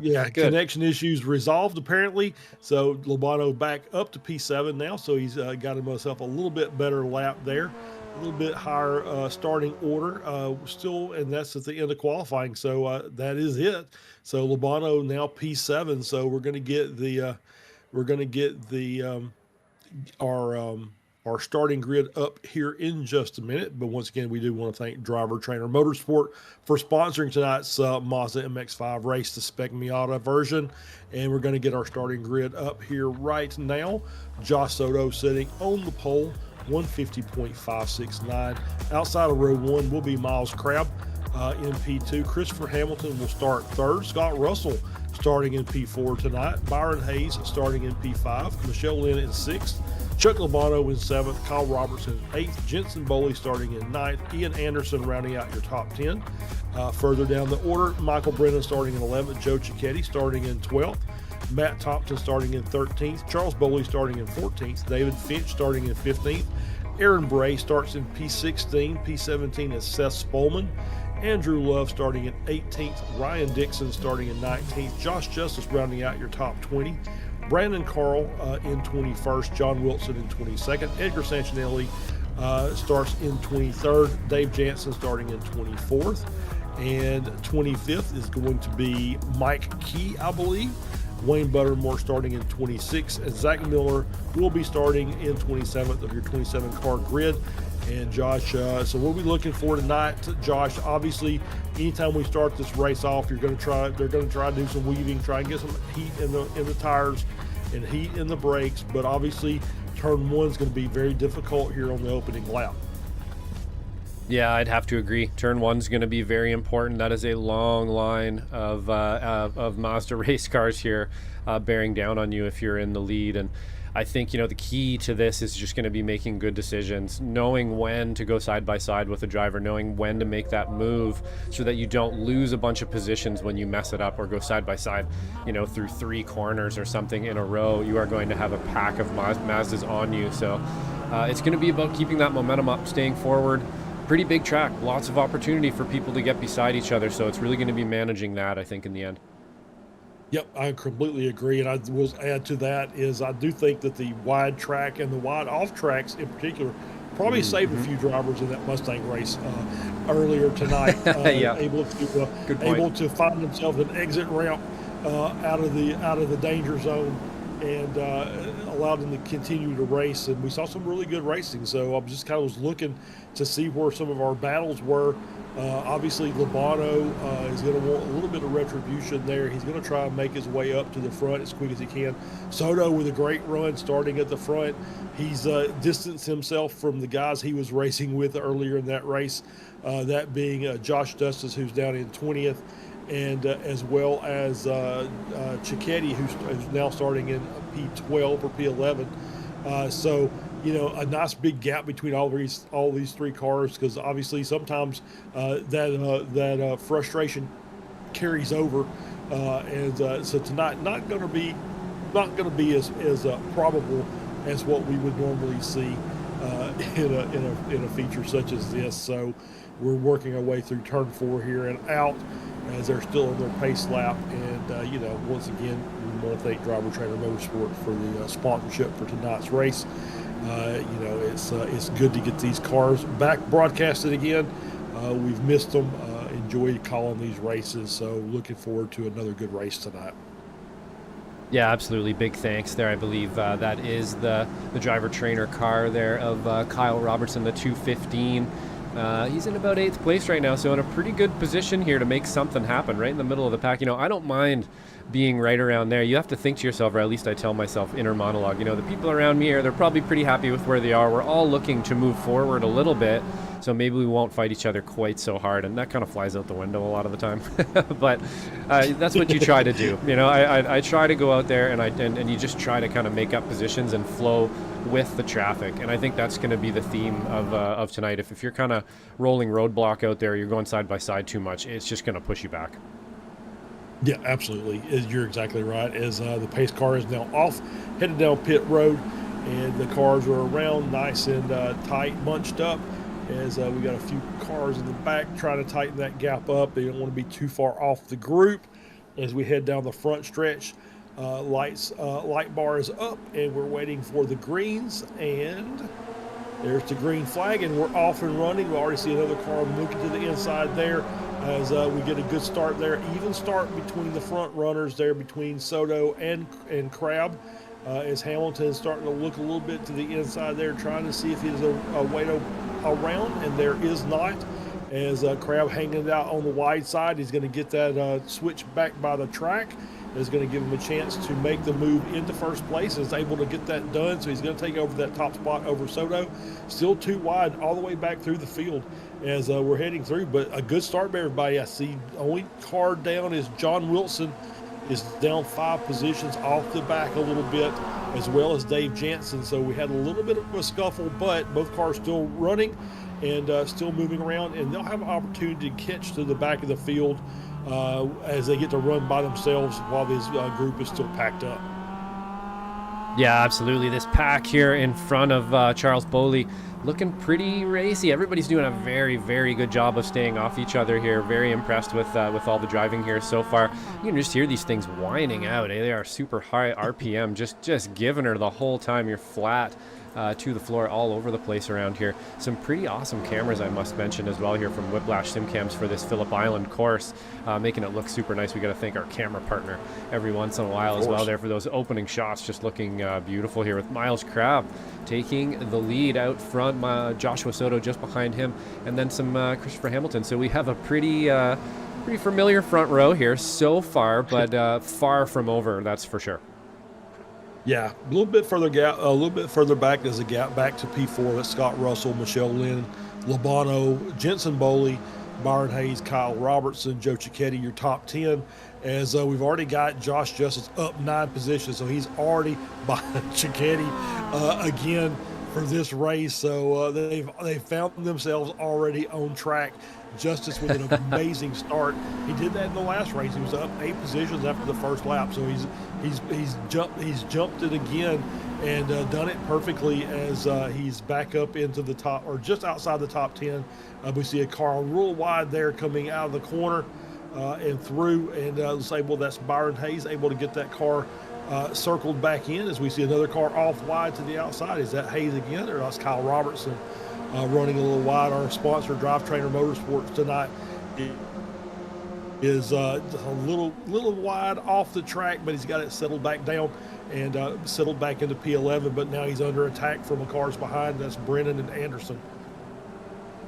Yeah, Good. connection issues resolved apparently. So Lobano back up to P7 now. So he's got himself a little bit better lap there, a little bit higher starting order still, and that's at the end of qualifying. So that is it. So Lobano now P7. So we're going to get our starting grid up here in just a minute. But once again, we do want to thank Driver Trainer Motorsport for sponsoring tonight's Mazda MX-5 race, the Spec Miata version. And we're going to get our starting grid up here right now. Josh Soto sitting on the pole, 150.569. Outside of row 1 will be Miles Crabb in P2. Christopher Hamilton will start third. Scott Russell starting in P4 tonight. Byron Hayes starting in P5. Michelle Lynn in 6th. Chuck Lobano in 7th. Kyle Robertson in 8th. Jensen Boley starting in 9th. Ian Anderson rounding out your top 10. Further down the order, Michael Brennan starting in 11th. Joe Cicchetti starting in 12th. Matt Thompson starting in 13th. Charles Boley starting in 14th. David Finch starting in 15th. Aaron Bray starts in P16. P17 is Seth Spolman. Andrew Love starting in 18th. Ryan Dixon starting in 19th. Josh Justice rounding out your top 20. Brandon Carl in 21st. John Wilson in 22nd. Edgar Santinelli starts in 23rd. Dave Jansen starting in 24th. And 25th is going to be Mike Key, I believe. Wayne Buttermore starting in 26th. And Zach Miller will be starting in 27th of your 27-car grid. And Josh, so what are we looking for tonight, Josh? Obviously, anytime we start this race off, they're going to try to do some weaving, try and get some heat in the tires and heat in the brakes. But obviously, turn 1 is going to be very difficult here on the opening lap. Yeah, I'd have to agree. Turn 1's going to be very important. That is a long line of Mazda race cars here bearing down on you if you're in the lead. And I think, the key to this is just going to be making good decisions, knowing when to go side by side with a driver, knowing when to make that move so that you don't lose a bunch of positions when you mess it up or go side by side, through 3 corners or something in a row. You are going to have a pack of Mazdas on you. So it's going to be about keeping that momentum up, staying forward. Pretty big track, lots of opportunity for people to get beside each other. So it's really going to be managing that, I think, in the end. Yep, I completely agree. And I will add to that is I do think that the wide track and the wide off tracks in particular probably saved a few drivers in that Mustang race earlier tonight. Yeah. Able to find themselves an exit ramp out of the danger zone and allowed them to continue to race. And we saw some really good racing. So I just kind of was looking to see where some of our battles were. Obviously, Lobano is going to want a little bit of retribution there. He's going to try and make his way up to the front as quick as he can. Soto with a great run starting at the front. He's distanced himself from the guys he was racing with earlier in that race, that being Josh Justice, who's down in 20th, and as well as Cicchetti, who's now starting in P12 or P11. So, a nice big gap between all these 3 cars, because obviously sometimes that frustration carries over, and so tonight not going to be as probable as what we would normally see in a feature such as this. So we're working our way through turn 4 here and out as they're still in their pace lap, and once again we want to thank Driver Trainer Motorsport for the sponsorship for tonight's race. It's good to get these cars back broadcasted again. We've missed them. Enjoyed calling these races, so looking forward to another good race tonight. Yeah, absolutely. Big thanks there. I believe that is the driver trainer car there of Kyle Robertson, the 215. He's in about 8th place right now, so in a pretty good position here to make something happen right in the middle of the pack. I don't mind being right around there. You have to think to yourself, or at least I tell myself, inner monologue, the people around me they're probably pretty happy with where they are. We're all looking to move forward a little bit, so maybe we won't fight each other quite so hard, and that kind of flies out the window a lot of the time. But that's what you try to do. I try to go out there and you just try to kind of make up positions and flow with the traffic, and I think that's going to be the theme of tonight. If you're kind of rolling roadblock out there, you're going side by side too much, it's just going to push you back. Yeah, absolutely. You're exactly right. As the pace car is now off, headed down pit road, and the cars are around nice and tight, bunched up. As we got a few cars in the back trying to tighten that gap up. They don't want to be too far off the group. As we head down the front stretch, light bar is up, and we're waiting for the greens. And there's the green flag, and we're off and running. We already see another car moving to the inside there. As we get a good start there, even start between the front runners there, between Soto and Crab, as Hamilton's starting to look a little bit to the inside there, trying to see if there's a way to around, and there is not. As Crab hanging out on the wide side, he's going to get that switch back by the track. Is going to give him a chance to make the move into first place. Is able to get that done, so he's going to take over that top spot over Soto. Still too wide all the way back through the field as we're heading through, but a good start by everybody. I see only car down is John Wilson, is down 5 positions off the back a little bit, as well as Dave Jansen. So we had a little bit of a scuffle, but both cars still running and still moving around, and they'll have an opportunity to catch to the back of the field as they get to run by themselves while this group is still packed up. Yeah, absolutely. This pack here in front of Charles Boley looking pretty racy. Everybody's doing a very, very good job of staying off each other here. Very impressed with all the driving here so far. You can just hear these things whining out. They are super high RPM, just giving her the whole time. You're flat to the floor all over the place around here. Some pretty awesome cameras, I must mention, as well here from Whiplash SimCams for this Phillip Island course, making it look super nice. We got to thank our camera partner every once in a while as well there for those opening shots, just looking beautiful here with Miles Crabb taking the lead out front, Joshua Soto just behind him, and then some Christopher Hamilton. So we have a pretty familiar front row here so far, but far from over, that's for sure. Yeah, a little bit further back. There's a gap back to P4. That's Scott Russell, Michelle Lynn, Labano, Jensen Boley, Byron Hayes, Kyle Robertson, Joe Cicchetti, your top 10. As we've already got Josh Justice up 9 positions, so he's already behind Cicchetti again for this race. So they've found themselves already on track. Justice with an amazing start. He did that in the last race. He was up 8 positions after the first lap. So he's jumped it again and done it perfectly as he's back up into the top, or just outside the top 10. We see a car real wide there coming out of the corner and through, and that's Byron Hayes able to get that car circled back in. As we see another car off wide to the outside. Is that Hayes again, or that's Kyle Robertson running a little wide? Our sponsor, Drive Trainer Motorsports, tonight is a little wide off the track, but he's got it settled back down and settled back into P11. But now he's under attack from the cars behind. That's Brennan and Anderson.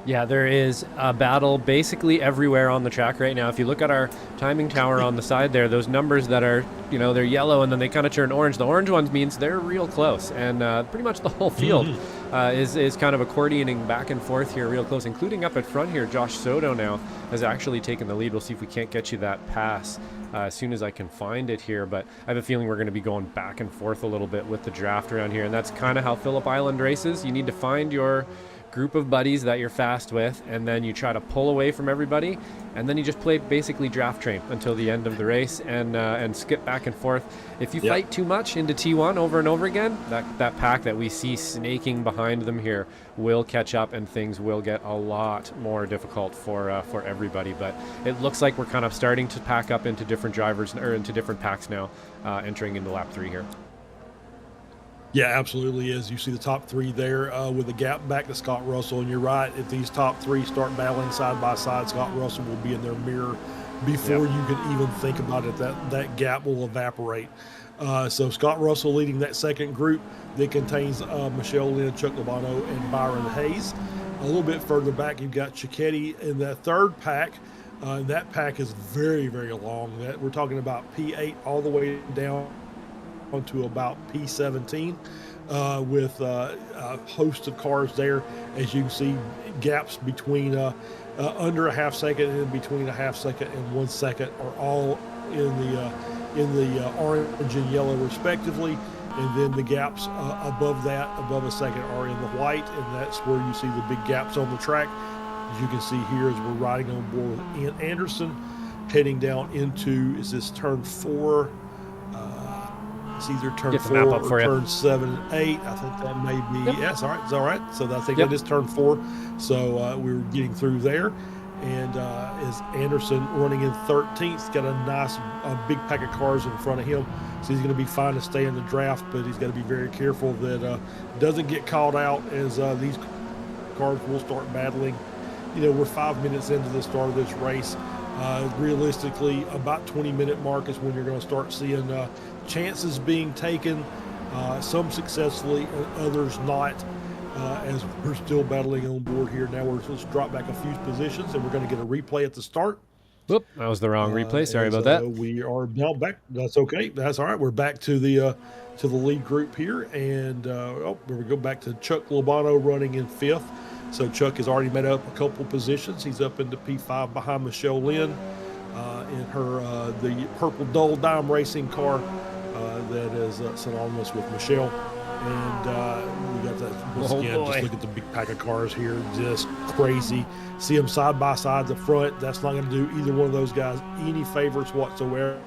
Yeah, there is a battle basically everywhere on the track right now. If you look at our timing tower on the side there, those numbers that are, they're yellow and then they kind of turn orange. The orange ones means they're real close, and pretty much the whole field is kind of accordioning back and forth here real close, including up at front here. Josh Soto now has actually taken the lead. We'll see if we can't get you that pass as soon as I can find it here, but I have a feeling we're going to be going back and forth a little bit with the draft around here, and that's kind of how Phillip Island races. You need to find your group of buddies that you're fast with, and then you try to pull away from everybody, and then you just play basically draft train until the end of the race and skip back and forth. If you fight too much into T1 over and over again, that pack that we see snaking behind them here will catch up, and things will get a lot more difficult for everybody. But it looks like we're kind of starting to pack up into different drivers, or into different packs now, entering into lap 3 here. Yeah, absolutely. As you see the top 3 there with a gap back to Scott Russell. And you're right, if these top 3 start battling side by side, Scott Russell will be in their mirror before you can even think about it. That gap will evaporate. So Scott Russell leading that second group that contains Michelle Lynn, Chuck Labano, and Byron Hayes. A little bit further back, you've got Cicchetti in the third pack. That pack is very, very long. We're talking about P8 all the way down to about P17 with a host of cars there. As you can see, gaps between under a half second and between a half second and 1 second are all in the orange and yellow respectively. And then the gaps above that, above a second, are in the white, and that's where you see the big gaps on the track. As you can see here, as we're riding on board with Ian Anderson, heading down into, is this turn 4? It's either turn 4 or turn 7 and 8. I think that may be, Yep. yes, all right, it's all right. So I think Yep. that is turn 4. So we were getting through there. And is Anderson running in 13th, got a nice big pack of cars in front of him. So he's going to be fine to stay in the draft, but he's got to be very careful that doesn't get called out, as these cars will start battling. You know, we're 5 minutes into the start of this race. Realistically, about 20-minute mark is when you're going to start seeing chances being taken, some successfully, others not. As we're still battling on board here. Now we're supposed to drop back a few positions, and we're going to get a replay at the start. Whoop, that was the wrong replay. Sorry about that. We are now back. That's okay. That's all right. We're back to the lead group here, and here we go, back to Chuck Lobano running in 5th. So Chuck has already made up a couple positions. He's up into P5 behind Michelle Lynn in her the purple Dull Dime racing car that is synonymous with Michelle. And we got that once again. Just look at the big pack of cars here, just crazy. See them side by side the front. That's not going to do either one of those guys any favors whatsoever.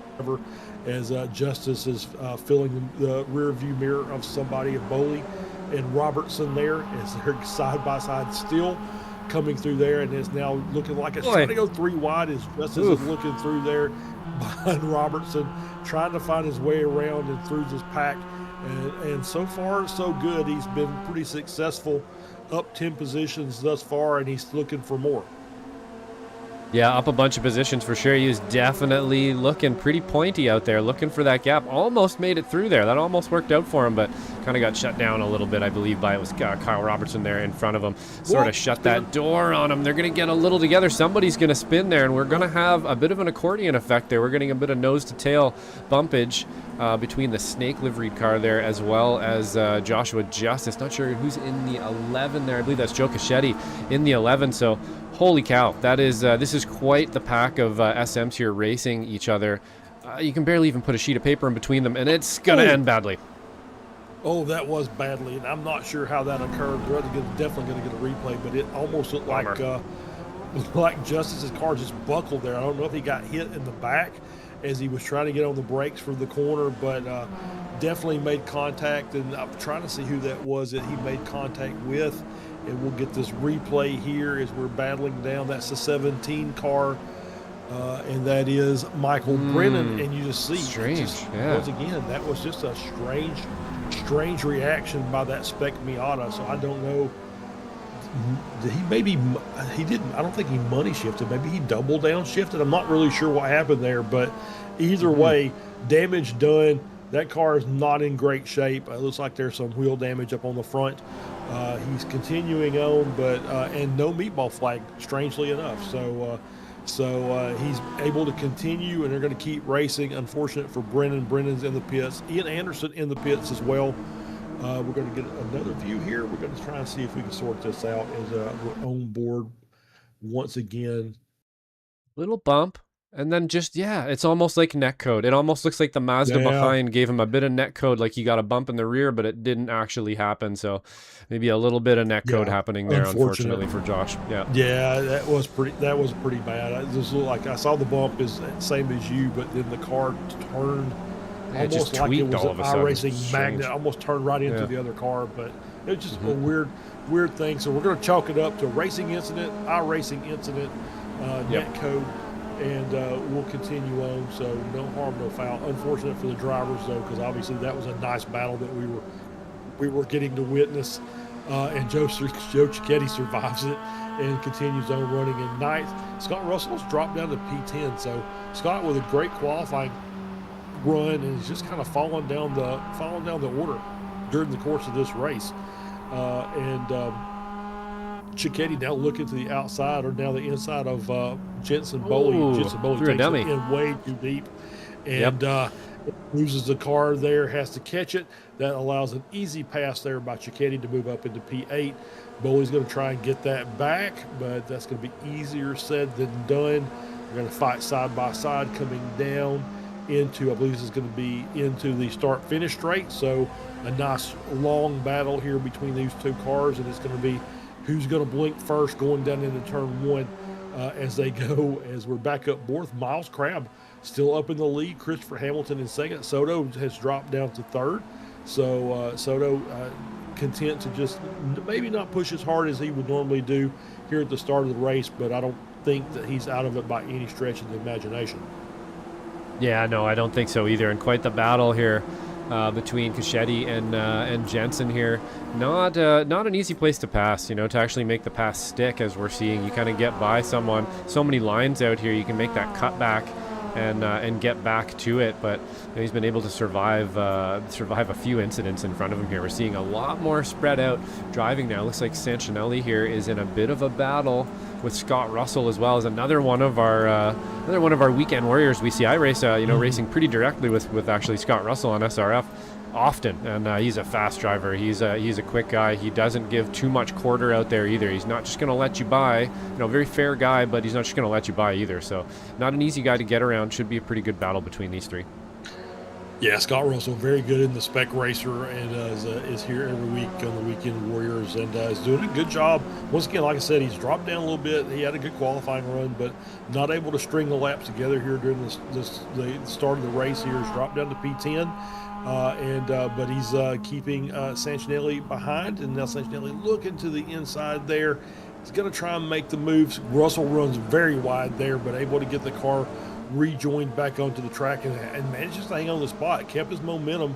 As Justice is filling the rear view mirror of somebody, of Boley and Robertson there, as they're side by side still coming through there, and it's now looking like it's trying to go 3 wide. As Justice is looking through there behind Robertson, trying to find his way around and through this pack. And so far, so good. He's been pretty successful, up 10 positions thus far, and he's looking for more. Yeah, up a bunch of positions for sure. He was definitely looking pretty pointy out there, looking for that gap. Almost made it through there. That almost worked out for him, but kind of got shut down a little bit, I believe, by it was Kyle Robertson there in front of him. Sort of shut that door on him. They're going to get a little together. Somebody's going to spin there, and we're going to have a bit of an accordion effect there. We're getting a bit of nose-to-tail bumpage between the snake liveried car there, as well as Joshua Justice. Not sure who's in the 11 there. I believe that's Joe Cicchetti in the 11. So holy cow, that is this is quite the pack of SMs here racing each other. You can barely even put a sheet of paper in between them, and it's going to end badly. Oh, that was badly, and I'm not sure how that occurred. We're definitely going to get a replay, but it almost looked like Justice's car just buckled there. I don't know if he got hit in the back as he was trying to get on the brakes for the corner, but definitely made contact, and I'm trying to see who that was that he made contact with, and we'll get this replay here as we're battling down. That's the 17 car, and that is Michael Brennan, and you just see, once again, that was just a strange reaction by that Spec Miata. So I don't know. I don't think he money shifted. Maybe he double down shifted. I'm not really sure what happened there, but either way, damage done. That car is not in great shape. It looks like there's some wheel damage up on the front. He's continuing on, but and no meatball flag, strangely enough. So he's able to continue, and they're going to keep racing. Unfortunate for Brennan. Brennan's in the pits. Ian Anderson in the pits as well. We're going to get another view here. We're going to try and see if we can sort this out as we're on board once again. Little bump, and then just, it's almost like neck code. It almost looks like the Mazda behind gave him a bit of neck code, like he got a bump in the rear, but it didn't actually happen. So maybe a little bit of neck code happening there, unfortunately for Josh. Yeah, that was pretty bad. It just looked like I saw the bump is same as you, but then the car turned. It just like tweaked it was all of a an sudden. iRacing magnet, almost turned right into the other car, but it was just a weird thing. So we're going to chalk it up to a racing incident, iRacing incident, net code, and we'll continue on. So no harm, no foul. Unfortunate for the drivers though, because obviously that was a nice battle that we were getting to witness. And Joe Cicchetti survives it and continues on running in 9th. Scott Russell's dropped down to P10. So Scott with a great qualifying run, and he's just kind of falling down the order during the course of this race. Cicchetti now looking to the outside, or now the inside of Jensen Boley. Ooh, Jensen Boley threw a takes dummy. it in way too deep, and Yep. loses the car there, has to catch it. That allows an easy pass there by Cicchetti to move up into P8. Boley's going to try and get that back, but that's going to be easier said than done. They're going to fight side by side coming down into, I believe this is going to be into the start-finish straight. So a nice long battle here between these two cars, and it's going to be who's going to blink first going down into turn one as they go, as we're back up fourth. Miles Crabb still up in the lead. Christopher Hamilton in second. Soto has dropped down to third. So Soto content to just maybe not push as hard as he would normally do here at the start of the race, but I don't think that he's out of it by any stretch of the imagination. Yeah, no, I don't think so either. And quite the battle here between Cicchetti and Jensen here. Not an easy place to pass, to actually make the pass stick, as we're seeing. You kind of get by someone. So many lines out here. You can make that cut back and get back to it, but he's been able to survive a few incidents in front of him here. We're seeing a lot more spread out driving now. Looks like Sancinelli here is in a bit of a battle with Scott Russell, as well as another one of our weekend warriors we see. I race racing pretty directly with actually Scott Russell on SRF often, and he's a fast driver. He's a quick guy. He doesn't give too much quarter out there either. He's not just going to let you by. Very fair guy, but he's not just going to let you by either. So not an easy guy to get around. Should be a pretty good battle between these three. Yeah, Scott Russell, very good in the spec racer, and is here every week on the Weekend Warriors, and is doing a good job. Once again, like I said, he's dropped down a little bit. He had a good qualifying run, but not able to string the laps together here during the start of the race here. He's dropped down to P10, but he's keeping Sancinelli behind, and now Sancinelli looking to the inside there. He's going to try and make the moves. Russell runs very wide there, but able to get the car rejoined back onto the track and manages to hang on the spot, kept his momentum,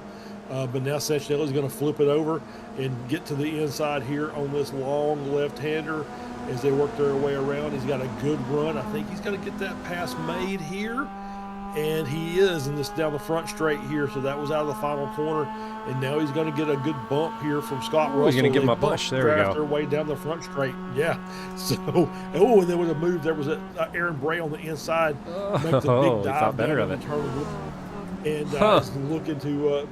but now Sancinelli is going to flip it over and get to the inside here on this long left-hander as they work their way around. He's got a good run. I think he's going to get that pass made here, and he is in this down the front straight here. So that was out of the final corner, and now he's going to get a good bump here from Scott Russell. He's going to give him a push. There we go. Their way down the front straight. Yeah. So, and then with a move, there was Aaron Bray on the inside. Makes a big dive thought better of it. And is looking to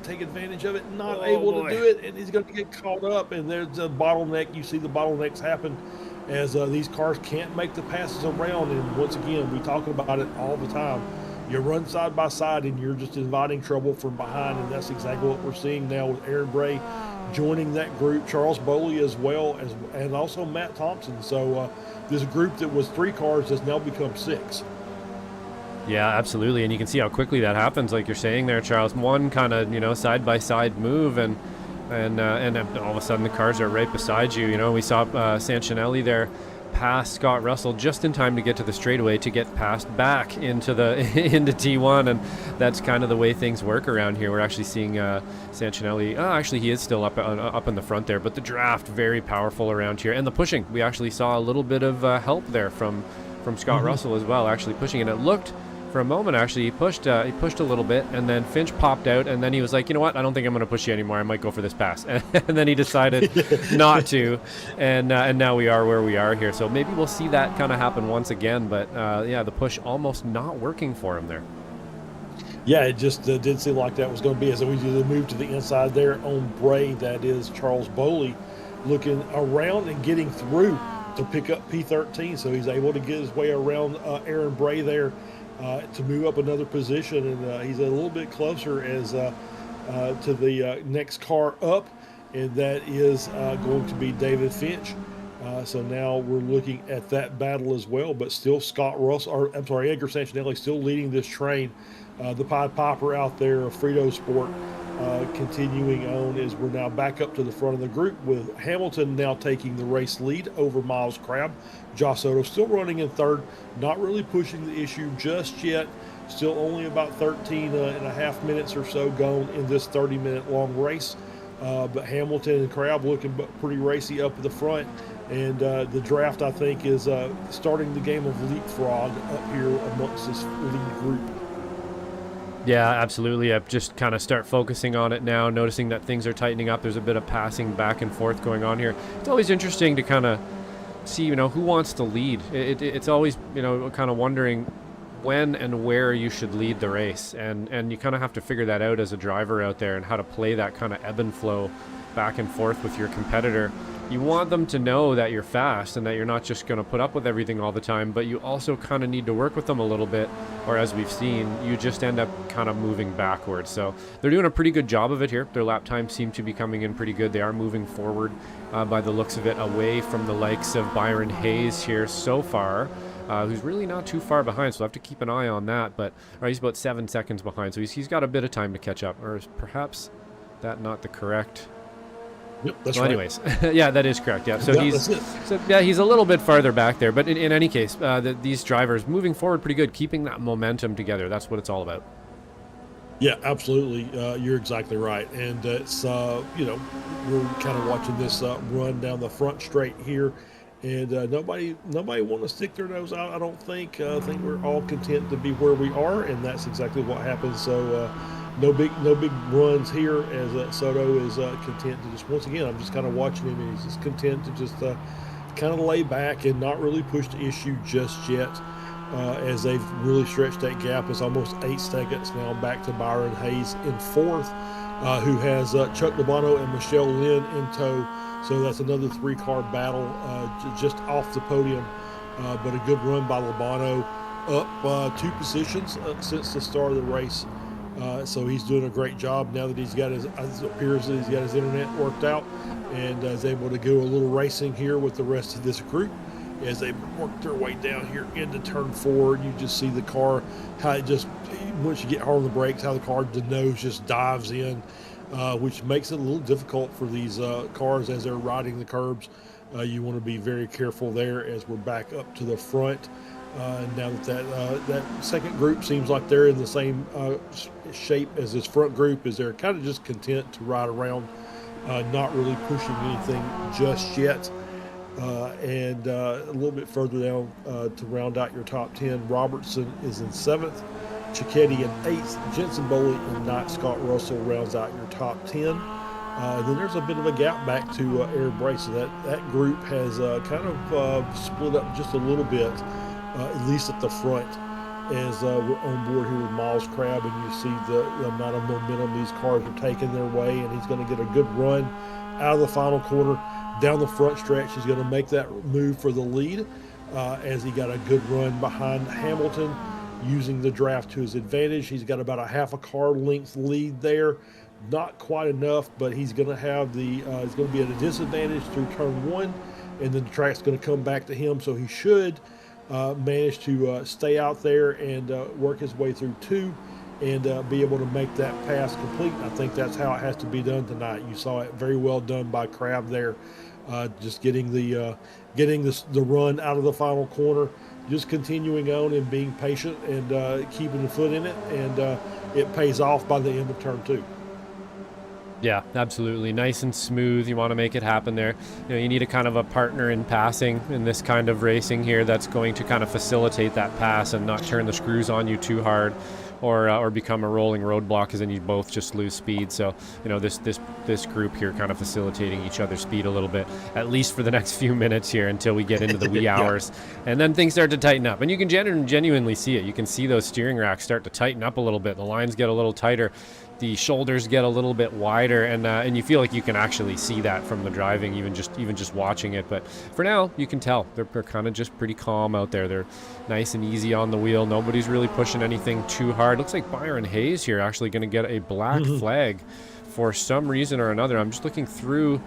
take advantage of it. Not able to do it, and he's going to get caught up. And there's a bottleneck. You see the bottlenecks happen as these cars can't make the passes around. And once again, we talk about it all the time. You run side by side and you're just inviting trouble from behind, and that's exactly what we're seeing now with Aaron Bray joining that group, Charles Boley as well, and also Matt Thompson. So this group that was 3 cars has now become 6. Yeah, absolutely, and you can see how quickly that happens, like you're saying there, Charles. One kind of side by side move, and all of a sudden the cars are right beside you. We saw Sancinelli there pass Scott Russell just in time to get to the straightaway to get passed back into into T1, and that's kind of the way things work around here. We're actually seeing Sancinelli. Actually, he is still up in the front there, but the draft very powerful around here, and the pushing. We actually saw a little bit of help there from Scott Russell as well, actually pushing, and it looked. For a moment, actually, he pushed a little bit, and then Finch popped out, and then he was like, you know what, I don't think I'm going to push you anymore. I might go for this pass. And then he decided not to, and now we are where we are here. So maybe we'll see that kind of happen once again, but yeah, the push almost not working for him there. Yeah, it just did seem like that was going to be, as we do the move to the inside there on Bray. That is Charles Boley looking around and getting through to pick up P13, so he's able to get his way around Aaron Bray there. To move up another position, and he's a little bit closer as to the next car up, and that is going to be David Finch. So now we're looking at that battle as well, but still Edgar Sancinelli still leading this train. The Pied Piper out there, Frito Sport, continuing on as we're now back up to the front of the group, with Hamilton now taking the race lead over Miles Crabb. Josh Soto still running in third, not really pushing the issue just yet. Still only about 13 and a half minutes or so gone in this 30-minute long race. But Hamilton and Crabb looking pretty racy up at the front. And the draft, I think, is starting the game of leapfrog up here amongst this lead group. Yeah, absolutely. I just kind of start focusing on it now, noticing that things are tightening up. There's a bit of passing back and forth going on here. It's always interesting to kind of see, who wants to lead. It's always, kind of wondering when and where you should lead the race. And you kind of have to figure that out as a driver out there, and how to play that kind of ebb and flow back and forth with your competitor. You want them to know that you're fast and that you're not just going to put up with everything all the time, but you also kind of need to work with them a little bit, or as we've seen, you just end up kind of moving backwards. So they're doing a pretty good job of it here. Their lap times seem to be coming in pretty good. They are moving forward by the looks of it, away from the likes of Byron Hayes here so far, who's really not too far behind, so I have to keep an eye on that. But he's about 7 seconds behind, so he's got a bit of time to catch up. Or is perhaps that not the correct... Yep, that's well, right. anyways, yeah, that is correct. Yeah, so Yeah, he's that's it. he's a little bit farther back there, but in any case, these drivers moving forward pretty good, keeping that momentum together. That's what it's all about. Yeah, absolutely. You're exactly right. And it's, we're kind of watching this run down the front straight here. And nobody want to stick their nose out, I don't think. I think we're all content to be where we are, and that's exactly what happens. So no big runs here, as Soto is content to just, once again, I'm just kind of watching him, and he's just content to just kind of lay back and not really push the issue just yet. As they've really stretched that gap. It's almost 8 seconds now back to Byron Hayes in fourth, who has Chuck Labano and Michelle Lynn in tow. So that's another 3-car battle just off the podium. But a good run by Labano, up 2 positions since the start of the race. So he's doing a great job now that he's got it appears that he's got his internet worked out, and is able to go a little racing here with the rest of this group. As they work their way down here into turn 4, you just see the car, how it just, once you get hard on the brakes, how the car, the nose just dives in, which makes it a little difficult for these cars as they're riding the curbs. You want to be very careful there as we're back up to the front. Now that second group seems like they're in the same shape as this front group, as they're kind of just content to ride around, not really pushing anything just yet. And a little bit further down to round out your top 10, Robertson is in 7th, Cicchetti in 8th, Jensen Boley in 9th, Scott Russell rounds out your top 10. Then there's a bit of a gap back to Aaron Brace. So that group has kind of split up just a little bit, at least at the front, as we're on board here with Miles Crabb, and you see the amount of momentum these cars are taking their way, and he's going to get a good run out of the final corner. Down the front stretch, he's going to make that move for the lead, as he got a good run behind Hamilton, using the draft to his advantage. He's got about a half a car length lead there. Not quite enough, but he's going to have he's going to be at a disadvantage through turn 1, and then the track's going to come back to him, so he should manage to stay out there and work his way through 2 and be able to make that pass complete. I think that's how it has to be done tonight. You saw it very well done by Crabb there, just getting the run out of the final corner, just continuing on and being patient and keeping the foot in it, and it pays off by the end of turn 2. Yeah, absolutely. Nice and smooth. You want to make it happen there. You need a kind of a partner in passing in this kind of racing here that's going to kind of facilitate that pass and not turn the screws on you too hard, or become a rolling roadblock, because then you both just lose speed. So this group here kind of facilitating each other's speed a little bit, at least for the next few minutes here until we get into the wee hours. And then things start to tighten up, and you can genuinely see it. You can see those steering racks start to tighten up a little bit. The lines get a little tighter, the shoulders get a little bit wider, and you feel like you can actually see that from the driving, even just watching it. But for now, you can tell they're kind of just pretty calm out there. They're nice and easy on the wheel. Nobody's really pushing anything too hard. Looks like Byron Hayes here actually going to get a black flag for some reason or another. I'm just looking through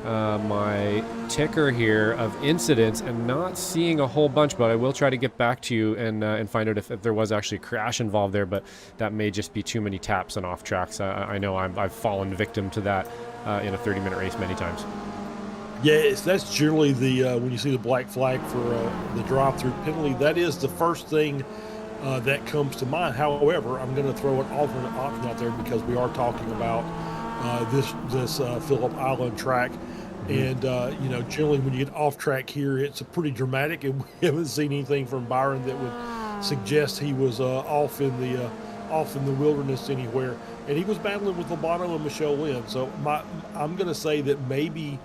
my ticker here of incidents and not seeing a whole bunch, but I will try to get back to you and find out if there was actually a crash involved there, but that may just be too many taps and off tracks. I know I've fallen victim to that in a 30-minute race many times. Yeah, that's generally the when you see the black flag for the drive-through penalty, that is the first thing that comes to mind. However, I'm going to throw an alternate option out there, because we are talking about this Phillip Island track. And, generally when you get off track here, it's a pretty dramatic, and we haven't seen anything from Byron that would suggest he was off in the off in the wilderness anywhere. And he was battling with Lobato and Michelle Lynn. So I'm going to say that maybe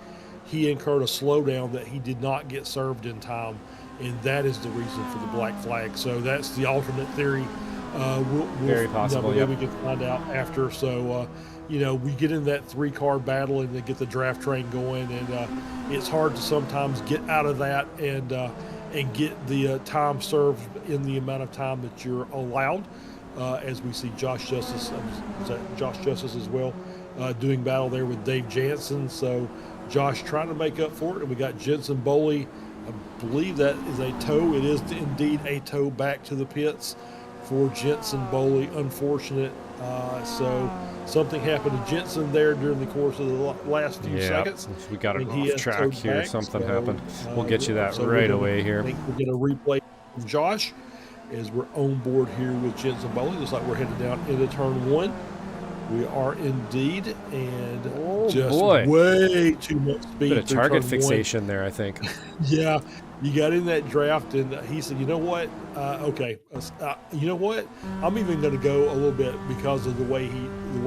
he incurred a slowdown that he did not get served in time, and that is the reason for the black flag. So that's the alternate theory. Very possible. We can find out after. So, we get in that 3-car battle and they get the draft train going, and it's hard to sometimes get out of that and get the time served in the amount of time that you're allowed. As we see Josh Justice as well, doing battle there with Dave Jansen. So Josh trying to make up for it, and we got Jensen Boley. I believe that is a tow. It is indeed a tow back to the pits for Jensen Boley. Unfortunate. So something happened to Jensen there during the course of the last few seconds. We got it off track here. Back. Something happened. We'll get you that right away here. I think we're going to replay from Josh as we're on board here with Jensen Boley. Looks like we're headed down into turn 1. We are indeed, and way too much speed. Bit of target fixation there, I think. Yeah, you got in that draft, and he said, "You know what? You know what? I'm even going to go a little bit because of the way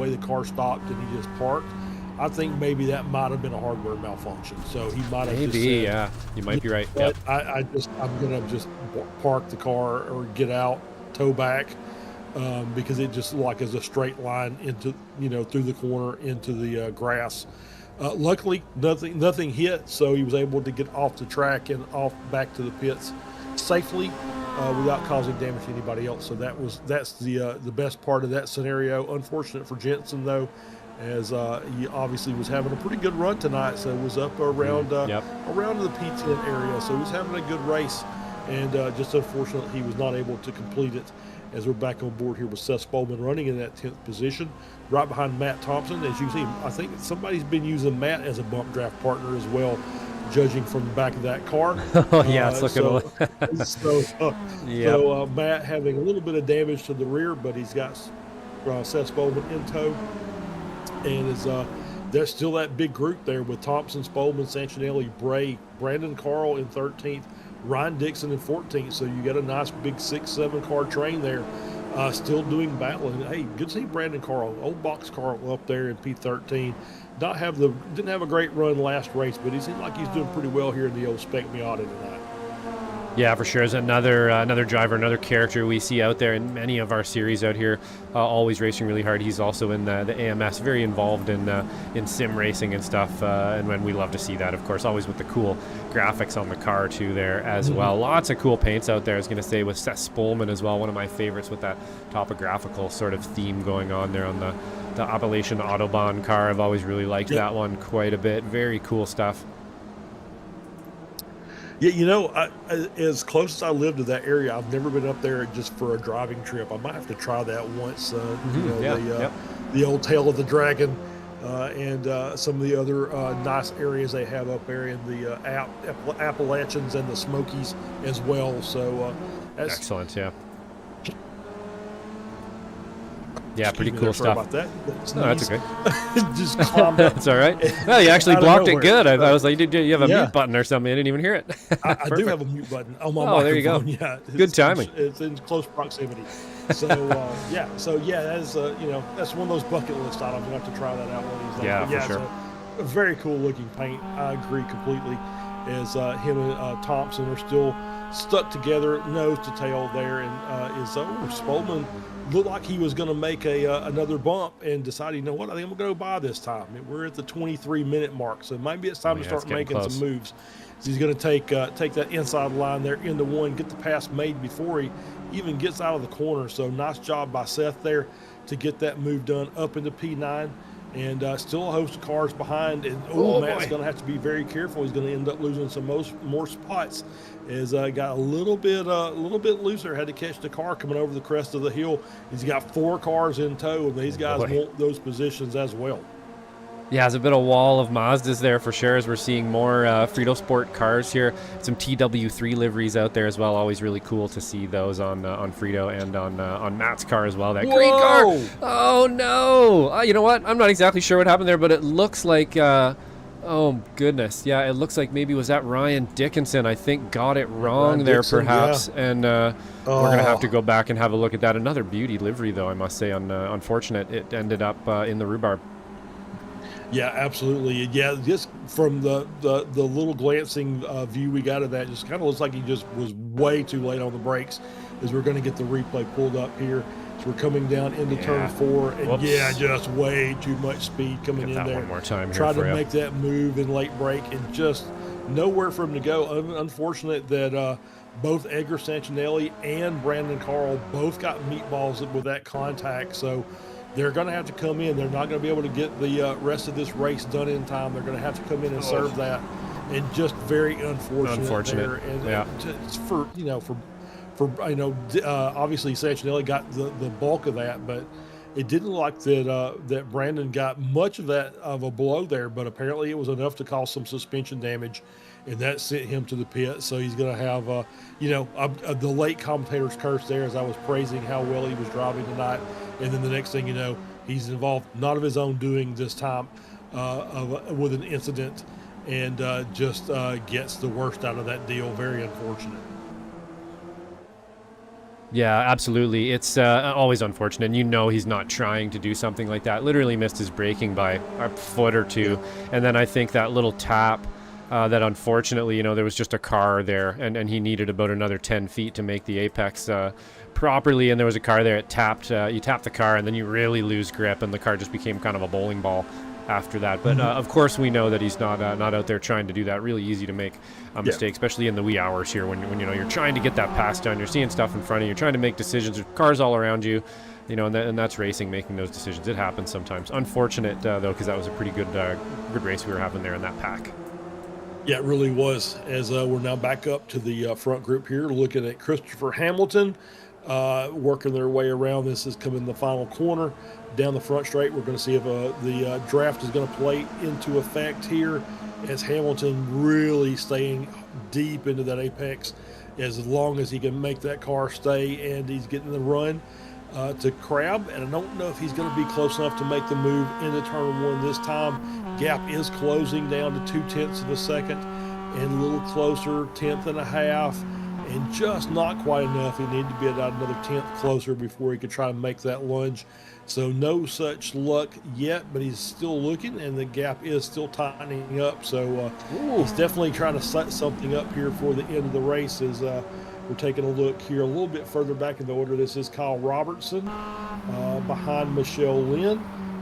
the car stopped and he just parked. I think maybe that might have been a hardware malfunction. So he might have yeah, you might be right. Yep. I'm going to just park the car or get out, tow back." Because it just like is a straight line into, through the corner into the grass. Luckily, nothing hit, so he was able to get off the track and off back to the pits safely without causing damage to anybody else. So that's the best part of that scenario. Unfortunate for Jensen though, as he obviously was having a pretty good run tonight. So it was up around around the P10 area. So he was having a good race, and just unfortunate he was not able to complete it. As we're back on board here with Seth Spolman running in that 10th position, right behind Matt Thompson. As you see, I think somebody's been using Matt as a bump draft partner as well, judging from the back of that car. It's looking so Matt having a little bit of damage to the rear, but he's got Seth Spolman in tow, and there's still that big group there with Thompson, Spolman, Sancinelli, Bray, Brandon Carl in 13th, Ryan Dixon in 14th. So you got a nice big 6-7 car train there, still doing battle. And hey, good to see Brandon Carl, old box Carl up there in P13. Didn't have a great run last race, but he seemed like he's doing pretty well here in the old Spec Miata tonight. Yeah, for sure. Is another driver, another character we see out there in many of our series out here, always racing really hard. He's also in the AMS, very involved in sim racing and stuff. And when we love to see that, of course, always with the cool graphics on the car too there as well. Lots of cool paints out there. I was going to say with Seth Spolman as well, one of my favorites with that topographical sort of theme going on there on the Appalachian Autobahn car. I've always really liked that one quite a bit. Very cool stuff. Yeah, as close as I live to that area, I've never been up there just for a driving trip. I might have to try that once. The old Tail of the Dragon, and some of the other nice areas they have up there in the Appalachians and the Smokies as well. So that's excellent. Yeah, pretty cool stuff. About that. That's okay. Just calm down. That's all right. Well, you actually blocked it good. I was like, you have a mute button or something? I didn't even hear it. I do have a mute button on my microphone. There you go. Yeah, good timing. It's in close proximity. So that's that's one of those bucket list items. I have to try that out one of these days. Yeah, for sure. A very cool looking paint. I agree completely. As him and Thompson are still stuck together, nose to tail there, and Spolman looked like he was going to make another bump and decided, you know what, I think I'm going to go by this time. We're at the 23-minute mark, so maybe it's time to start making some moves. So he's going to take that inside line there into one, get the pass made before he even gets out of the corner. So nice job by Seth there to get that move done up into P9. And still a host of cars behind. And Matt's going to have to be very careful. He's going to end up losing some more spots. As got a little bit looser. Had to catch the car coming over the crest of the hill. He's got 4 cars in tow, and these guys want those positions as well. Yeah, there's a bit of wall of Mazdas there for sure, as we're seeing more Frito Sport cars here. Some TW3 liveries out there as well. Always really cool to see those on Frito and on Matt's car as well. That green car. Oh no! You know what? I'm not exactly sure what happened there, but it looks like Oh, goodness. Yeah, it looks like maybe was that Ryan Dickinson, I think, got it wrong Ryan there, Dixon, perhaps. yeah. And we're going to have to Oh. go back and have a look at that. Another beauty livery, though, I must say. Unfortunate it ended up in the rhubarb. Yeah, absolutely. Yeah, just from the little glancing view we got of that, just kind of looks like he just was way too late on the brakes. As we're going to get the replay pulled up here, so we're coming down into turn 4, and Whoops. yeah, just way too much speed coming Get in that there. one more time here Tried for to you. make that move in late break, and just nowhere for him to go. Unfortunate that both Edgar Santinelli and Brandon Carl both got meatballs with that contact. So they're going to have to come in. They're not going to be able to get the rest of this race done in time. They're going to have to come in and serve that, and just very unfortunate. There. And yeah. It's for obviously Santinelli got the bulk of that, but it didn't look like that Brandon got much of a blow there. But apparently it was enough to cause some suspension damage, and that sent him to the pit. So he's going to have the late commentator's curse there, as I was praising how well he was driving tonight. And then the next thing you know, he's involved, not of his own doing this time, with an incident, and just gets the worst out of that deal. Very unfortunate. Yeah, absolutely. It's always unfortunate. And he's not trying to do something like that. Literally missed his braking by a foot or two. And then I think that little tap that unfortunately, there was just a car there, and he needed about another 10 feet to make the apex properly. And there was a car there. It tapped. You tap the car, and then you really lose grip, and the car just became kind of a bowling ball after that. But of course we know that he's not out there trying to do that. Really easy to make a mistake, especially in the wee hours here when you're trying to get that pass done. You're seeing stuff in front of you. You're trying to make decisions. There's cars all around you, and that's racing, making those decisions. It happens sometimes. Unfortunate though, because that was a pretty good race we were having there in that pack. Yeah, it really was. As we're now back up to the front group here, looking at Christopher Hamilton working their way around. This is coming the final corner down the front straight. We're going to see if the draft is going to play into effect here, as Hamilton really staying deep into that apex as long as he can make that car stay, and he's getting the run to Crab, and I don't know if he's going to be close enough to make the move into turn 1 this time. Gap is closing down to 0.2 of a second, and a little closer, 1/10 and a half, and just not quite enough. He needed to be about another 1/10 closer before he could try to make that lunge. So no such luck yet, but he's still looking, and the gap is still tightening up. So he's definitely trying to set something up here for the end of the race. As we're taking a look here a little bit further back in the order. This is Kyle Robertson behind Michelle Lynn.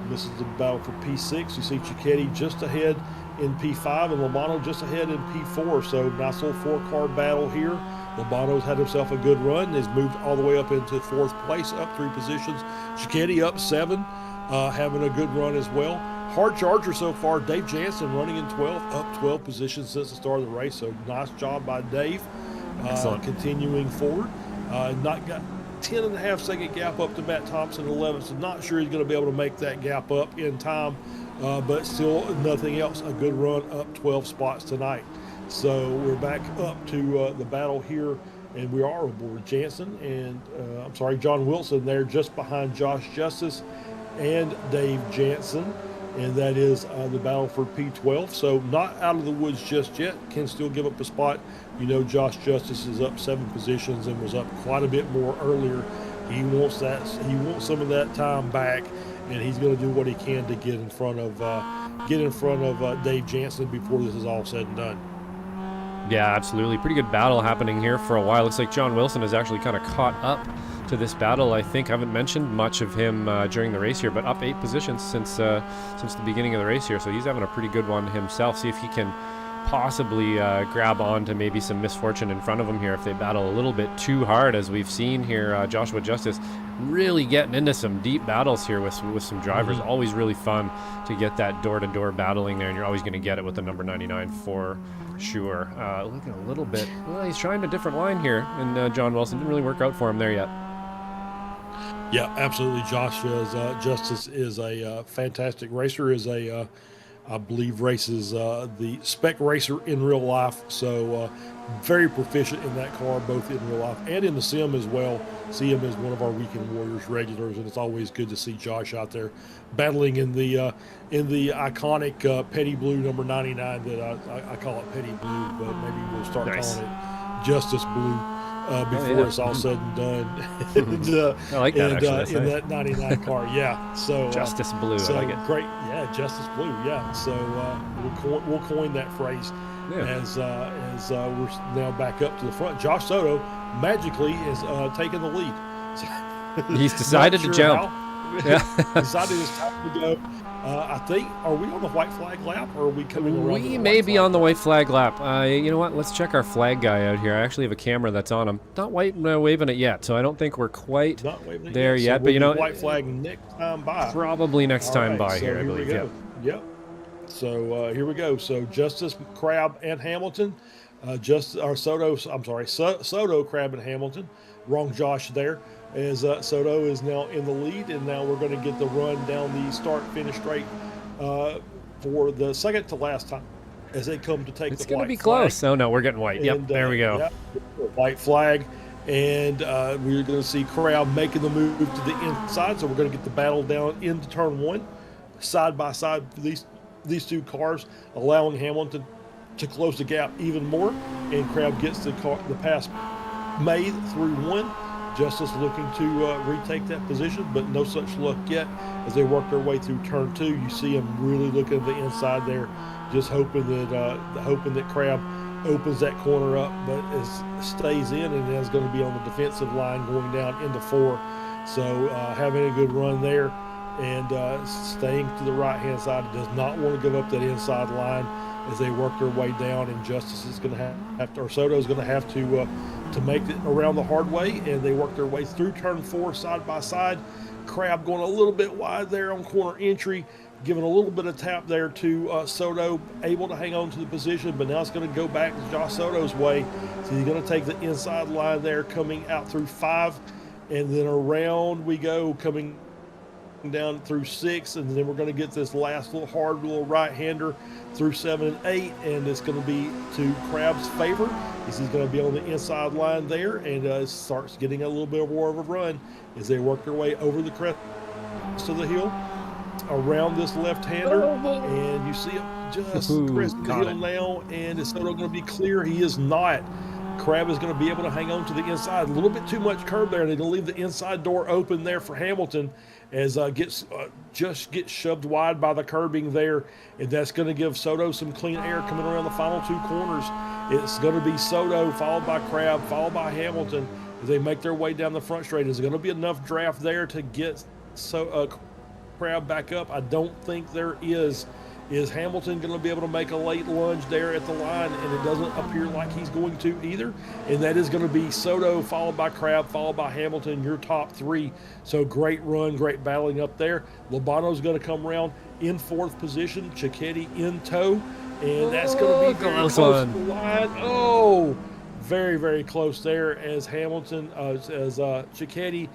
This is the battle for P6. You see Cicchetti just ahead in P5 and Lomano just ahead in P4. So nice little 4-car battle here. Lomano's had himself a good run. Has moved all the way up into 4th place, up 3 positions. Cicchetti up 7, having a good run as well. Hard charger so far. Dave Jansen running in 12th, up 12 positions since the start of the race. So nice job by Dave. Continuing forward. Not got 10.5 second gap up to Matt Thompson 11th. So not sure he's going to be able to make that gap up in time. But still nothing else. A good run up 12 spots tonight. So we're back up to the battle here, and we are aboard Jansen and John Wilson there just behind Josh Justice and Dave Jansen, and that is the battle for P12. So not out of the woods just yet. Can still give up a spot. Josh Justice is up 7 positions and was up quite a bit more earlier. He wants that. He wants some of that time back, and he's going to do what he can to get in front of Dave Jansen before this is all said and done. Yeah, absolutely. Pretty good battle happening here for a while. Looks like John Wilson has actually kind of caught up to this battle. I think I haven't mentioned much of him during the race here, but up 8 positions since the beginning of the race here. So he's having a pretty good one himself. See if he can possibly grab on to maybe some misfortune in front of him here if they battle a little bit too hard, as we've seen here. Joshua Justice really getting into some deep battles here with some drivers. Always really fun to get that door-to-door battling there, and you're always going to get it with the number 99 for sure. Looking a little bit, he's trying a different line here, and John Wilson didn't really work out for him there yet. Yeah, absolutely. Josh Justice is a fantastic racer, is a I believe races the Spec Racer in real life. So very proficient in that car, both in real life and in the sim as well. See him as one of our Weekend Warriors regulars, and it's always good to see Josh out there battling in the iconic Petty Blue number 99 that I call it Petty Blue, but maybe we'll start calling it Justice Blue before it's all said and done. And, I like that, actually. In that 99 car, yeah. So Justice Blue, so I like it. Great, yeah, Justice Blue, yeah. So we'll coin that phrase as we're now back up to the front. Josh Soto magically is taking the lead. He's decided to jump. Decided it's time to go. I think, are we on the white flag lap, or are we coming around? We may be on the white flag lap. You know what? Let's check our flag guy out here. I actually have a camera that's on him. Not waving it yet, so I don't think we're quite there yet. So but you know, white flag next time by. Probably next time by here, I believe. Yep. So here we go. So Justice, Crab, and Hamilton. Soto, Crab, and Hamilton. Wrong Josh there. As Soto is now in the lead, and now we're going to get the run down the start-finish straight for the second to last time as they come to take the white flag. It's going to be close. Oh, no, we're getting white. Yep, there we go. White flag, and we're going to see Crowd making the move to the inside, so we're going to get the battle down into turn one, side by side for these two cars, allowing Hamilton to close the gap even more, and Crowd gets the pass made through one. Justice looking to retake that position, but no such luck yet as they work their way through turn two. You see them really looking at the inside there, just hoping that Crab opens that corner up, but it stays in and is going to be on the defensive line going down into four. So having a good run there and staying to the right-hand side. Does not want to give up that inside line as they work their way down, and Justice is going to have to, or Soto is going to have to make it around the hard way, and they work their way through turn four side by side. Crab going a little bit wide there on corner entry, giving a little bit of tap there to Soto, able to hang on to the position, but now it's going to go back to Josh Soto's way. So he's going to take the inside line there, coming out through five, and then around we go, coming down through six, and then we're going to get this last little hard little right-hander through 7 and 8, and it's going to be to Crab's favor. He's going to be on the inside line there, and starts getting a little bit more of a run as they work their way over the crest of the hill, around this left-hander, and you see him just cresting the hill now, and is Soto going to be clear? He is not. Crab is going to be able to hang on to the inside. A little bit too much curb there. They're going to leave the inside door open there for Hamilton as just gets shoved wide by the curbing there, and that's going to give Soto some clean air coming around the final two corners. It's going to be Soto followed by Crab, followed by Hamilton as they make their way down the front straight. Is there going to be enough draft there to get Crab back up? I don't think there is. Is Hamilton going to be able to make a late lunge there at the line? And it doesn't appear like he's going to either. And that is going to be Soto, followed by Crab, followed by Hamilton, your top three. So great run, great battling up there. Lobano's going to come around in fourth position. Cicchetti in tow. And that's going to be very close to the line. Oh, very, very close there as Hamilton, as Cicchetti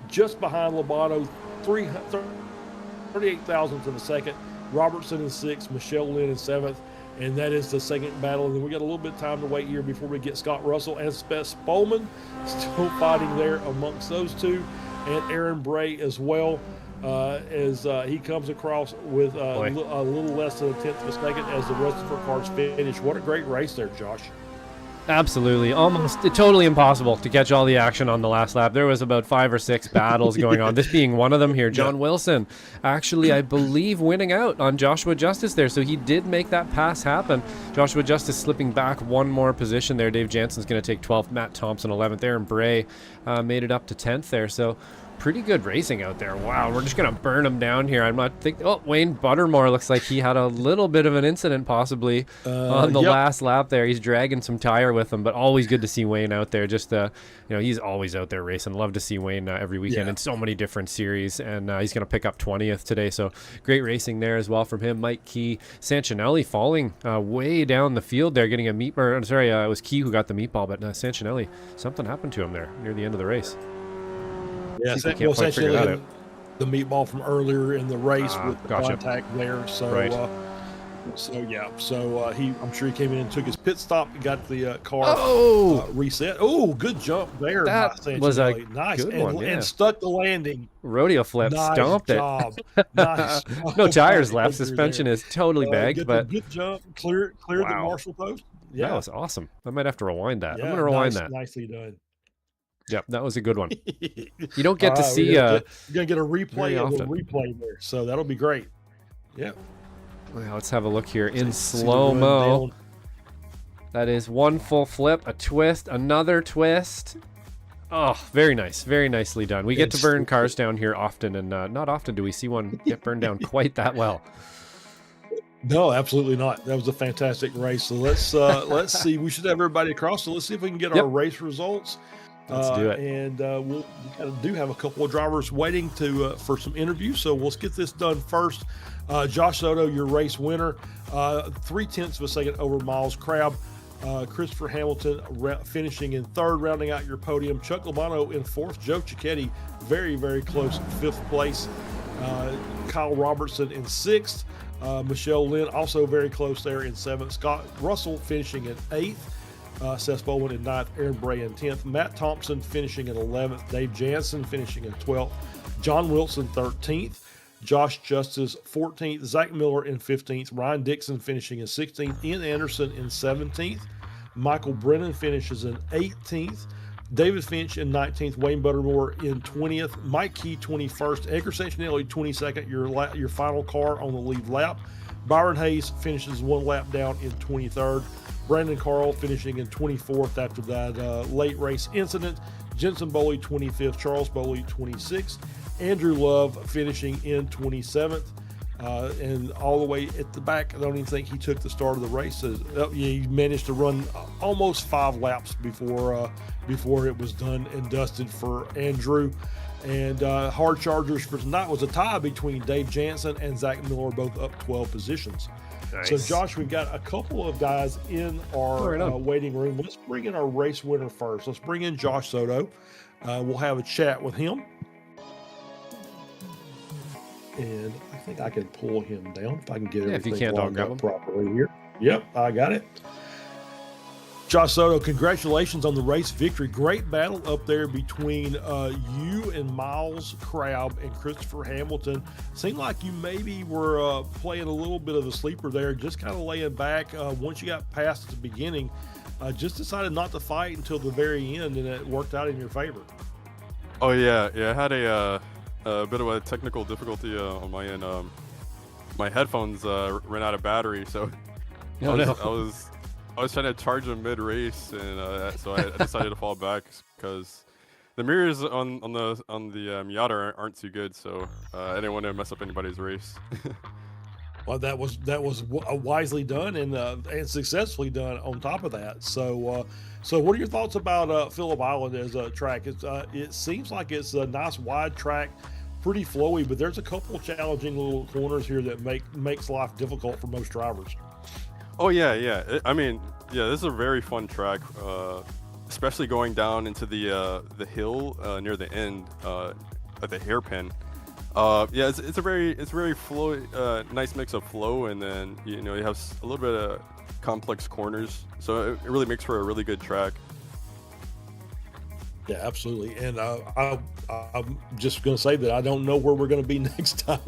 just behind Lobano, 38 thousandths of a second. Robertson in sixth, Michelle Lynn in seventh, and that is the second battle. And then we got a little bit of time to wait here before we get Scott Russell and Spess Bowman still fighting there amongst those two, and Aaron Bray as well, as he comes across with a little less than a tenth of a second as the rest of our cars finish. What a great race there, Josh. Absolutely. Almost totally impossible to catch all the action on the last lap. There was about 5 or 6 battles going on, this being one of them here. John Wilson actually, I believe, winning out on Joshua Justice there. So he did make that pass happen. Joshua Justice slipping back one more position there. Dave Jansen's going to take 12th. Matt Thompson 11th there. And Bray made it up to 10th there. So pretty good racing out there. Wow, we're just going to burn him down here. I'm not thinking. Oh, Wayne Buttermore looks like he had a little bit of an incident possibly on the last lap there. He's dragging some tire with him, but always good to see Wayne out there. Just, he's always out there racing. Love to see Wayne every weekend in so many different series, and he's going to pick up 20th today. So great racing there as well from him. Mike Key, Sanchinelli falling way down the field there, getting a it was Key who got the meatball, but Sanchinelli, something happened to him there near the end of the race. Yeah, essentially the meatball from earlier in the race with the contact there. So So yeah, so I'm sure he came in and took his pit stop and got the car reset. Oh, good jump there. That by was a nice good and, one, yeah. and stuck the landing. Rodeo flip, Nice stomped job. it. Nice. No tires Right left. there. Suspension is totally bagged, but good jump. Clear the Wow. marshal post. Yeah, that was awesome. I might have to rewind that. yeah, I'm gonna rewind that. Nicely done. Yep, that was a good one. You don't get All to right, see. you're gonna get a very replay of the often. replay there, so that'll be great. Yeah. Well, let's have a look here in See the slow mo. run down. That is one full flip, a twist, another twist. Oh, very nice. Very nicely done. We get to burn cars down here often, and not often do we see one get burned down quite that well. No, absolutely not. That was a fantastic race. So let's see. We should have everybody across. So let's see if we can get our race results. Let's do it. And we kind of do have a couple of drivers waiting for some interviews. So let's get this done first. Josh Soto, your race winner, 0.3 of a second over Miles Crabbe. Christopher Hamilton finishing in third, rounding out your podium. Chuck Lomano in fourth. Joe Cicchetti, very, very close, fifth place. Kyle Robertson in sixth. Michelle Lynn also very close there in seventh. Scott Russell finishing in eighth. Seth Bowman in ninth. Aaron Bray in 10th. Matt Thompson finishing in 11th. Dave Jansen finishing in 12th. John Wilson 13th. Josh Justice 14th. Zach Miller in 15th. Ryan Dixon finishing in 16th. Ian Anderson in 17th. Michael Brennan finishes in 18th. David Finch in 19th. Wayne Buttermore in 20th. Mike Key 21st. Edgar Sanchinelli 22nd. Your final car on the lead lap. Byron Hayes finishes one lap down in 23rd. Brandon Carl finishing in 24th after that late race incident. Jensen Boley 25th. Charles Boley 26th. Andrew Love finishing in 27th. And all the way at the back, I don't even think he took the start of the race. He managed to run almost 5 laps before it was done and dusted for Andrew. And hard chargers for tonight was a tie between Dave Jansen and Zach Miller, both up 12 positions. Nice. So, Josh, we've got a couple of guys in our waiting room. Let's bring in our race winner first. Let's bring in Josh Soto. We'll have a chat with him. And I think I can pull him down if I can get everything if you can't, I'll grab him properly here. Yep, I got it. Josh Soto, congratulations on the race victory. Great battle up there between you and Miles Crabbe and Christopher Hamilton. Seemed like you maybe were playing a little bit of a sleeper there, just kind of laying back. Once you got past the beginning, just decided not to fight until the very end, and it worked out in your favor. Oh, yeah. I had a bit of a technical difficulty on my end. My headphones ran out of battery, so I was trying to charge them mid-race, and so I decided to fall back because the mirrors on the Miata aren't too good, so I didn't want to mess up anybody's race. Well, that was wisely done and successfully done. On top of that, so what are your thoughts about Phillip Island as a track? It seems like it's a nice wide track, pretty flowy, but there's a couple of challenging little corners here that makes life difficult for most drivers. Oh yeah. This is a very fun track, especially going down into the hill near the end at the hairpin. It's a very flow, nice mix of flow, and then you have a little bit of complex corners, so it really makes for a really good track. Yeah, absolutely. And I'm just going to say that I don't know where we're going to be next time.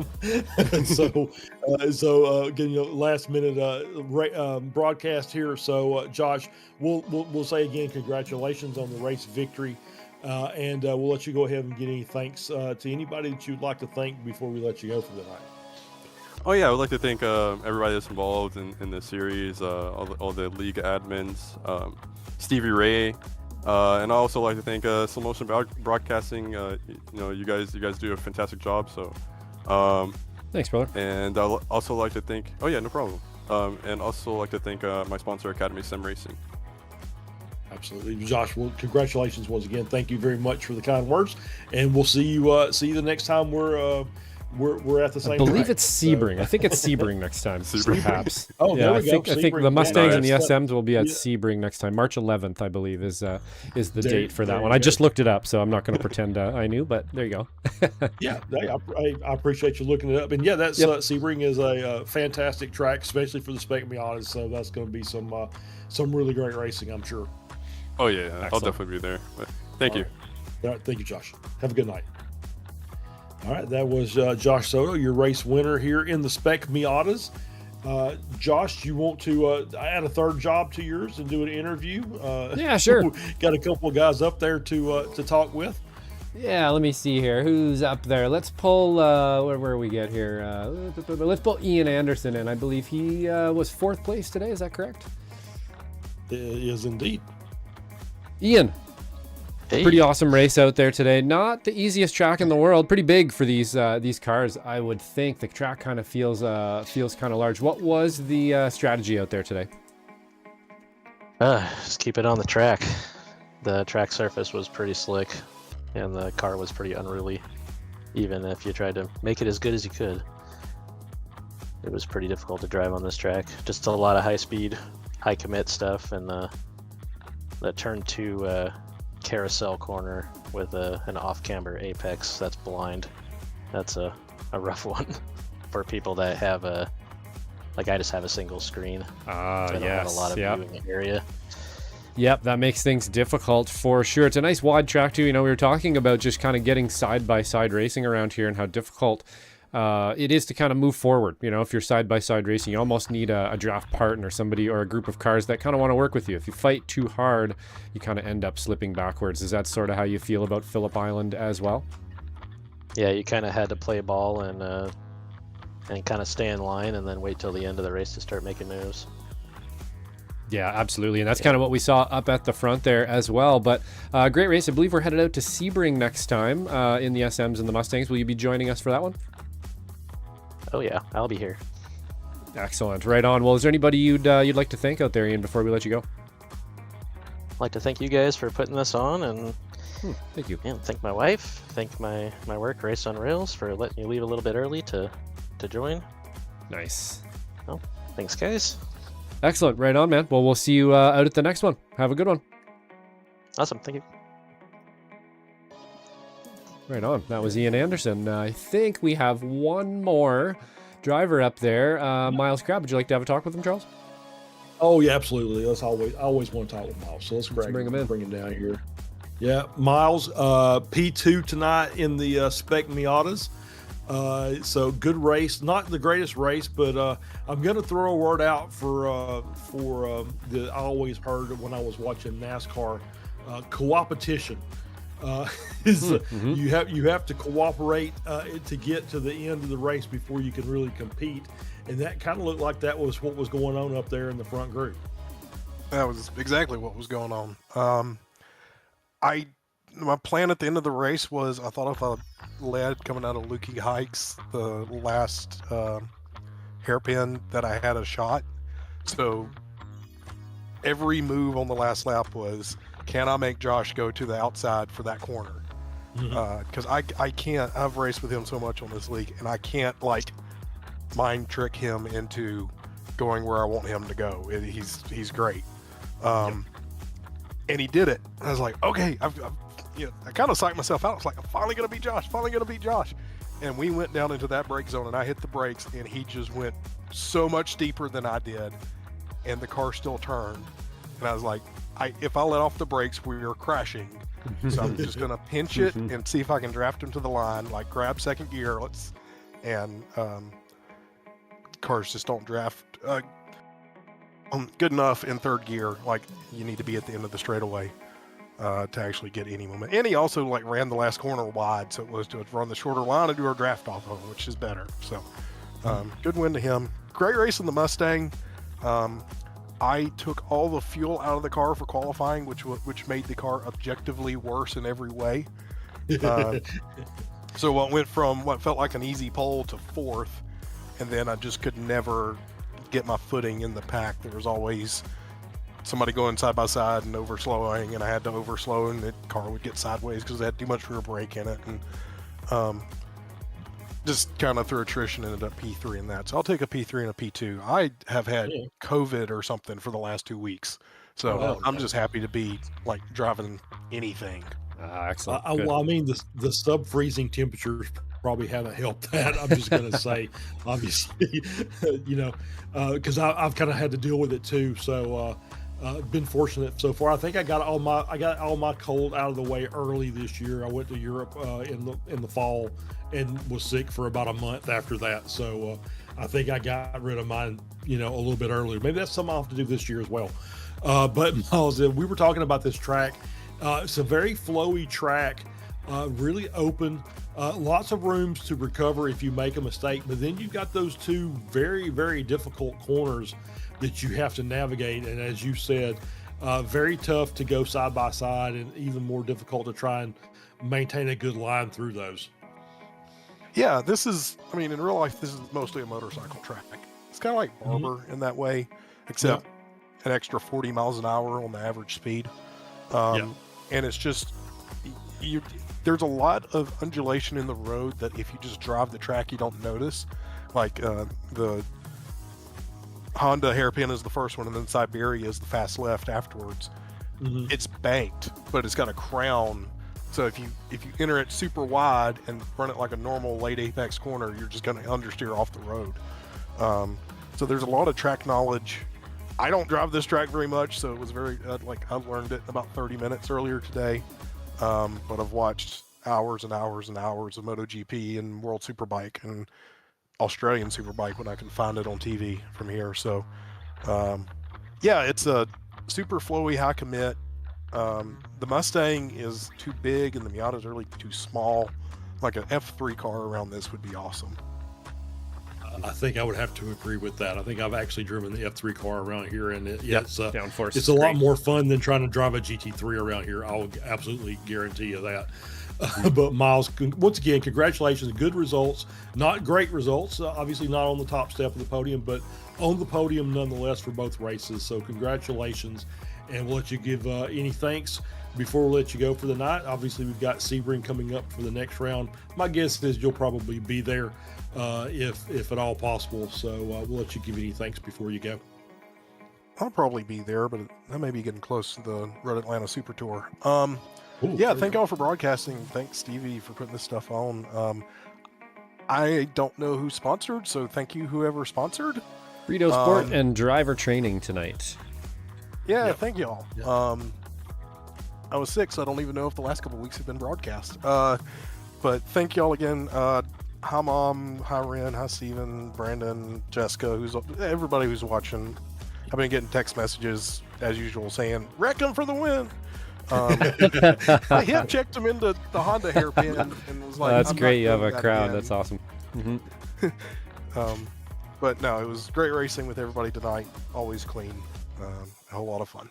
so again, last minute broadcast here. So Josh, we'll say again, congratulations on the race victory. And we'll let you go ahead and get any thanks to anybody that you'd like to thank before we let you go for the night. Oh yeah, I would like to thank everybody that's involved in this series, all the league admins, Stevie Ray. And I also like to thank Slow Motion Broadcasting. You guys do a fantastic job. So, thanks, brother. And I'll also like to thank. Oh yeah, no problem. And also like to thank my sponsor, Academy Sim Racing. Absolutely, Josh. Well, congratulations once again. Thank you very much for the kind words, and we'll see you the next time we're we're at the same. I believe track, it's Sebring. I think it's Sebring next time. Sebring. Perhaps. Oh, yeah, there we go. I think the Sebring. Mustangs and the Nice. SMs will be at Yeah. Sebring next time. March 11th, I believe, is the There- date for that there one. you I go. just looked it up, so I'm not going to pretend I knew, but there you go. Yeah, I appreciate you looking it up. And yeah, that's Yep. Sebring is a fantastic track, especially for the Spec Miatas. So that's going to be some really great racing, I'm sure. Oh yeah, I'll Excellent. definitely be there. But thank you. All right, thank you, Josh. Have a good night. All right, that was Josh Soto, your race winner here in the Spec Miatas. Josh, you want to add a third job to yours and do an interview? Yeah, sure. Got a couple of guys up there to talk with. Yeah, let me see here. Who's up there? Let's pull, where we get here? Let's pull Ian Anderson in. I believe he was 4th place today. Is that correct? It is indeed. Ian, Hey. pretty awesome race out there today. Not the easiest track in the world. Pretty big for these cars, I would think. The track kind of feels kind of large. What was the strategy out there today? Just keep it on the track. The track surface was pretty slick, and the car was pretty unruly. Even if you tried to make it as good as you could, it was pretty difficult to drive on this track. Just a lot of high speed, high commit stuff, and the turn 2 carousel corner with an off-camber apex that's blind. That's a rough one for people that have like I just have a single screen. So I don't have a lot of viewing area. Yep, that makes things difficult for sure. It's a nice wide track too. You know, we were talking about just kind of getting side-by-side racing around here and how difficult it is to kind of move forward. You know, if you're side-by-side racing, you almost need a draft partner, somebody or a group of cars that kind of want to work with you. If you fight too hard, you kind of end up slipping backwards. Is that sort of how you feel about Phillip Island as well? Yeah, you kind of had to play ball and kind of stay in line and then wait till the end of the race to start making moves. Yeah, absolutely. And that's kind of what we saw up at the front there as well. But great race. I believe we're headed out to Sebring next time in the SMs and the Mustangs. Will you be joining us for that one? Oh yeah, I'll be here. Excellent. Right on. Well, is there anybody you'd like to thank out there, Ian, before we let you go? I'd like to thank you guys for putting this on, and Thank you. thank my wife, thank my work, Race on Rails, for letting me leave a little bit early to join. Nice. Thanks, guys. Excellent. Right on, man. Well, we'll see you out at the next one. Have a good one. Awesome, thank you. Right on. That was Ian Anderson. I think we have one more driver up there. Miles Crabb, would you like to have a talk with him, Charles? Oh yeah, absolutely. I always want to talk with Miles. So let's bring him in. Bring him down here. Yeah, Miles, P2 tonight in the Spec Miatas. So good race, not the greatest race, but I'm gonna throw a word out for the I always heard when I was watching NASCAR, coopetition. You have to cooperate to get to the end of the race before you can really compete, and that kind of looked like that was what was going on up there in the front group. That was exactly what was going on. My plan at the end of the race was I thought if I led coming out of Wilkie Heights the last hairpin that I had a shot. So every move on the last lap was, can I make Josh go to the outside for that corner? Because I can't. I've raced with him so much on this league, and I can't like mind trick him into going where I want him to go. He's great. And he did it. I was like, okay, I kind of psyched myself out. I was like, I'm finally gonna beat Josh. And we went down into that brake zone, and I hit the brakes, and he just went so much deeper than I did, and the car still turned. And I was like, if I let off the brakes, we are crashing. So I'm just gonna pinch it and see if I can draft him to the line, like grab second gear. Cars just don't draft good enough in third gear. Like, you need to be at the end of the straightaway to actually get any moment. And he also like ran the last corner wide, so it was to run the shorter line and do our draft off of him, which is better. So good win to him. Great race in the Mustang. I took all the fuel out of the car for qualifying, which made the car objectively worse in every way. So what went from what felt like an easy pole to fourth, and then I just could never get my footing in the pack. There was always somebody going side by side and overslowing, and I had to overslow, and the car would get sideways because it had too much rear brake in it. And just kind of through attrition ended up P3 in that. So I'll take a P3 and a P2. I have had COVID or something for the last 2 weeks, so I'm just happy to be like driving anything. Excellent. Well, I mean, the sub-freezing temperatures probably haven't helped that. I'm just going to say, obviously, because I've kind of had to deal with it too. So been fortunate so far. I think I got all my cold out of the way early this year. I went to Europe in the fall and was sick for about a month after that. So I think I got rid of mine, a little bit earlier. Maybe that's something I'll have to do this year as well. But Miles, we were talking about this track. It's a very flowy track, really open, lots of rooms to recover if you make a mistake. But then you've got those two very, very difficult corners that you have to navigate. And as you said, very tough to go side by side and even more difficult to try and maintain a good line through those. Yeah, in real life, this is mostly a motorcycle track. It's kind of like Barber in that way, except an extra 40 miles an hour on the average speed. And it's just, there's a lot of undulation in the road that if you just drive the track, you don't notice. Like the Honda hairpin is the first one, and then Siberia is the fast left afterwards. It's banked, but it's got a crown. So if you enter it super wide and run it like a normal late apex corner, you're just going to understeer off the road. So there's a lot of track knowledge. I don't drive this track very much, so it was very I learned it in about 30 minutes earlier today. But I've watched hours and hours and hours of MotoGP and World Superbike and Australian Superbike when I can find it on TV from here. So it's a super flowy high commit. The Mustang is too big and the Miata is really too small. Like an F3 car around this would be awesome. I think I would have to agree with that. I think I've actually driven the F3 car around here, and it's downforce. It's a lot more fun than trying to drive a GT3 around here. I'll absolutely guarantee you that. But Miles, once again, congratulations. Good results, not great results. Obviously not on the top step of the podium, but on the podium nonetheless for both races. So congratulations, and we'll let you give any thanks before we let you go for the night. Obviously, we've got Sebring coming up for the next round. My guess is you'll probably be there if at all possible. So we'll let you give any thanks before you go. I'll probably be there, but I may be getting close to the Road Atlanta Super Tour. Thank y'all for broadcasting. Thanks, Stevie, for putting this stuff on. I don't know who sponsored, so thank you, whoever sponsored. Frito Sport and driver training tonight. Thank y'all. I was sick, so I don't even know if the last couple of weeks have been broadcast. But thank y'all again. Hi, Mom. Hi, Ren. Hi, Steven, Brandon, Jessica, everybody who's watching. I've been getting text messages, as usual, saying, wreck them for the win. I hip checked him into the Honda hairpin and was like, that's great. You have a crowd. That's awesome. But no, it was great racing with everybody tonight. Always clean. A whole lot of fun.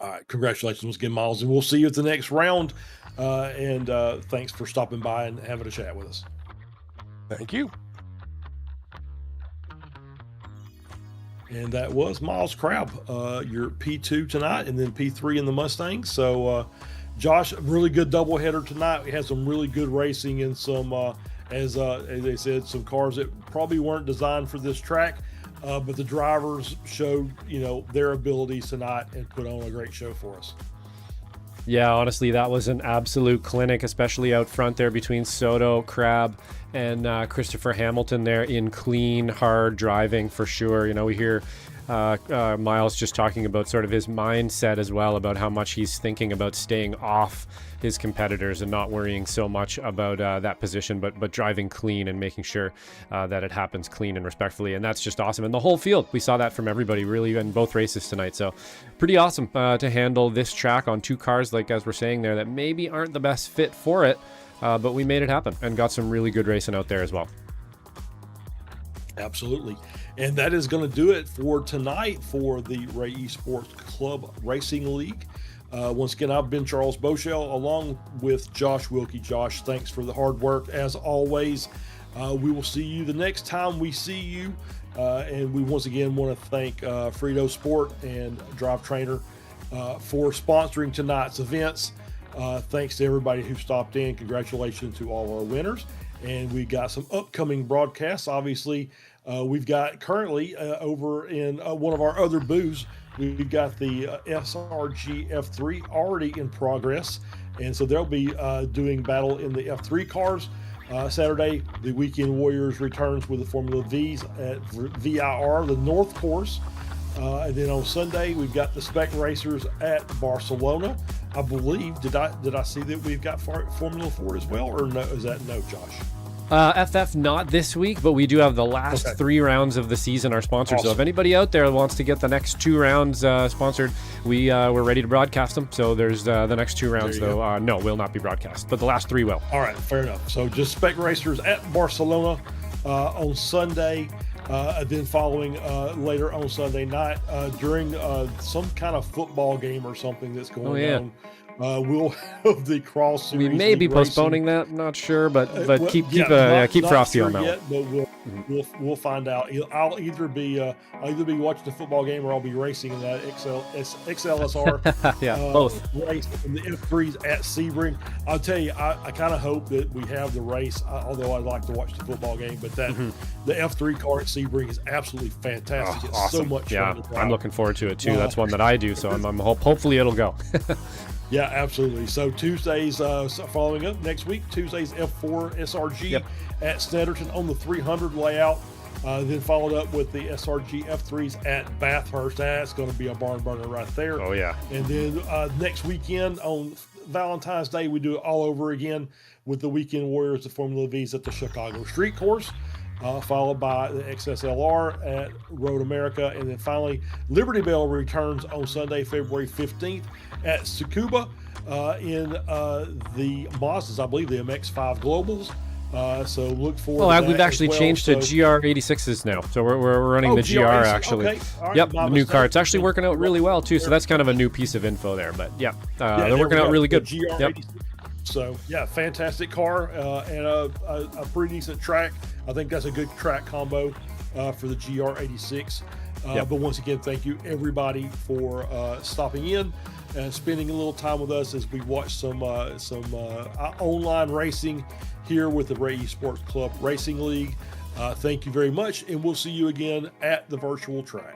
All right. Congratulations once again, Miles. And we'll see you at the next round. And thanks for stopping by and having a chat with us. Thank you. And that was Miles Crab, your P2 tonight, and then P3 in the Mustang. So, Josh, really good doubleheader tonight. We had some really good racing and some, as they said, some cars that probably weren't designed for this track, but the drivers showed, their abilities tonight and put on a great show for us. Yeah, honestly, that was an absolute clinic, especially out front there between Soto, Crab, and Christopher Hamilton there in clean, hard driving for sure. We hear Miles just talking about sort of his mindset as well, about how much he's thinking about staying off his competitors and not worrying so much about that position, but driving clean and making sure that it happens clean and respectfully. And that's just awesome. And the whole field, we saw that from everybody really in both races tonight. So pretty awesome to handle this track on two cars, like as we're saying there, that maybe aren't the best fit for it. But we made it happen and got some really good racing out there as well. Absolutely. And that is going to do it for tonight for the Ray Esports Club Racing League. Once again, I've been Charles Boshell along with Josh Wilkie. Josh, thanks for the hard work as always. We will see you the next time we see you. And we once again want to thank Frito Sport and Drive Trainer for sponsoring tonight's events. Thanks to everybody who stopped in. Congratulations to all our winners. and we got some upcoming broadcasts. Obviously, we've got currently over in one of our other booths, we've got the SRG F3 already in progress, and so they'll be doing battle in the F3 cars. Saturday, the Weekend Warriors returns with the Formula Vees at VIR, the North Course. And then on Sunday, we've got the Spec Racers at Barcelona. I believe, did I see that we've got Formula 4 as well, or no? Is that no, Josh? FF not this week, but we do have the last 3 rounds of the season are sponsored. Awesome. So if anybody out there wants to get the next 2 rounds sponsored, we're ready to broadcast them. So there's the next 2 rounds, though. No, will not be broadcast, but the last 3 will. All right, fair enough. So just Spec Racers at Barcelona on Sunday. Then following later on Sunday night during some kind of football game or something that's going on. We'll have the cross series. We may be postponing that. Not sure, but keep frosty on that yet, one. But we'll find out. I'll either be watching the football game, or I'll be racing in that XLSR both race in the F3s at Sebring. I'll tell you, I kind of hope that we have the race, although I'd like to watch the football game. But that the F3 car at Sebring is absolutely fantastic. It's awesome. so much fun to drive. I'm looking forward to it too. That's one that I do, so I'm hopefully it'll go. Yeah, absolutely. So Tuesdays, following up next week, Tuesdays F4 SRG at Snetterton on the 300 layout. Then followed up with the SRG F3s at Bathurst. That's going to be a barn burner right there. Oh, yeah. And then next weekend on Valentine's Day, we do it all over again with the Weekend Warriors, the Formula V's at the Chicago Street Course. Followed by the XSLR at Road America. And then finally, Liberty Bell returns on Sunday, February 15th at Tsukuba in the Mazdas, I believe, the MX-5 Globals. So look forward to that. We've actually changed to GR86s now. So we're running the GR, actually. Okay. Right, yep, the new car. It's actually working out really well, too. So that's kind of a new piece of info there. But, they're working out really good. GR86. So, yeah, fantastic car and a pretty decent track. I think that's a good track combo for the GR86. But once again, thank you, everybody, for stopping in and spending a little time with us as we watch some online racing here with the Ray Esports Club Racing League. Thank you very much, and we'll see you again at the virtual track.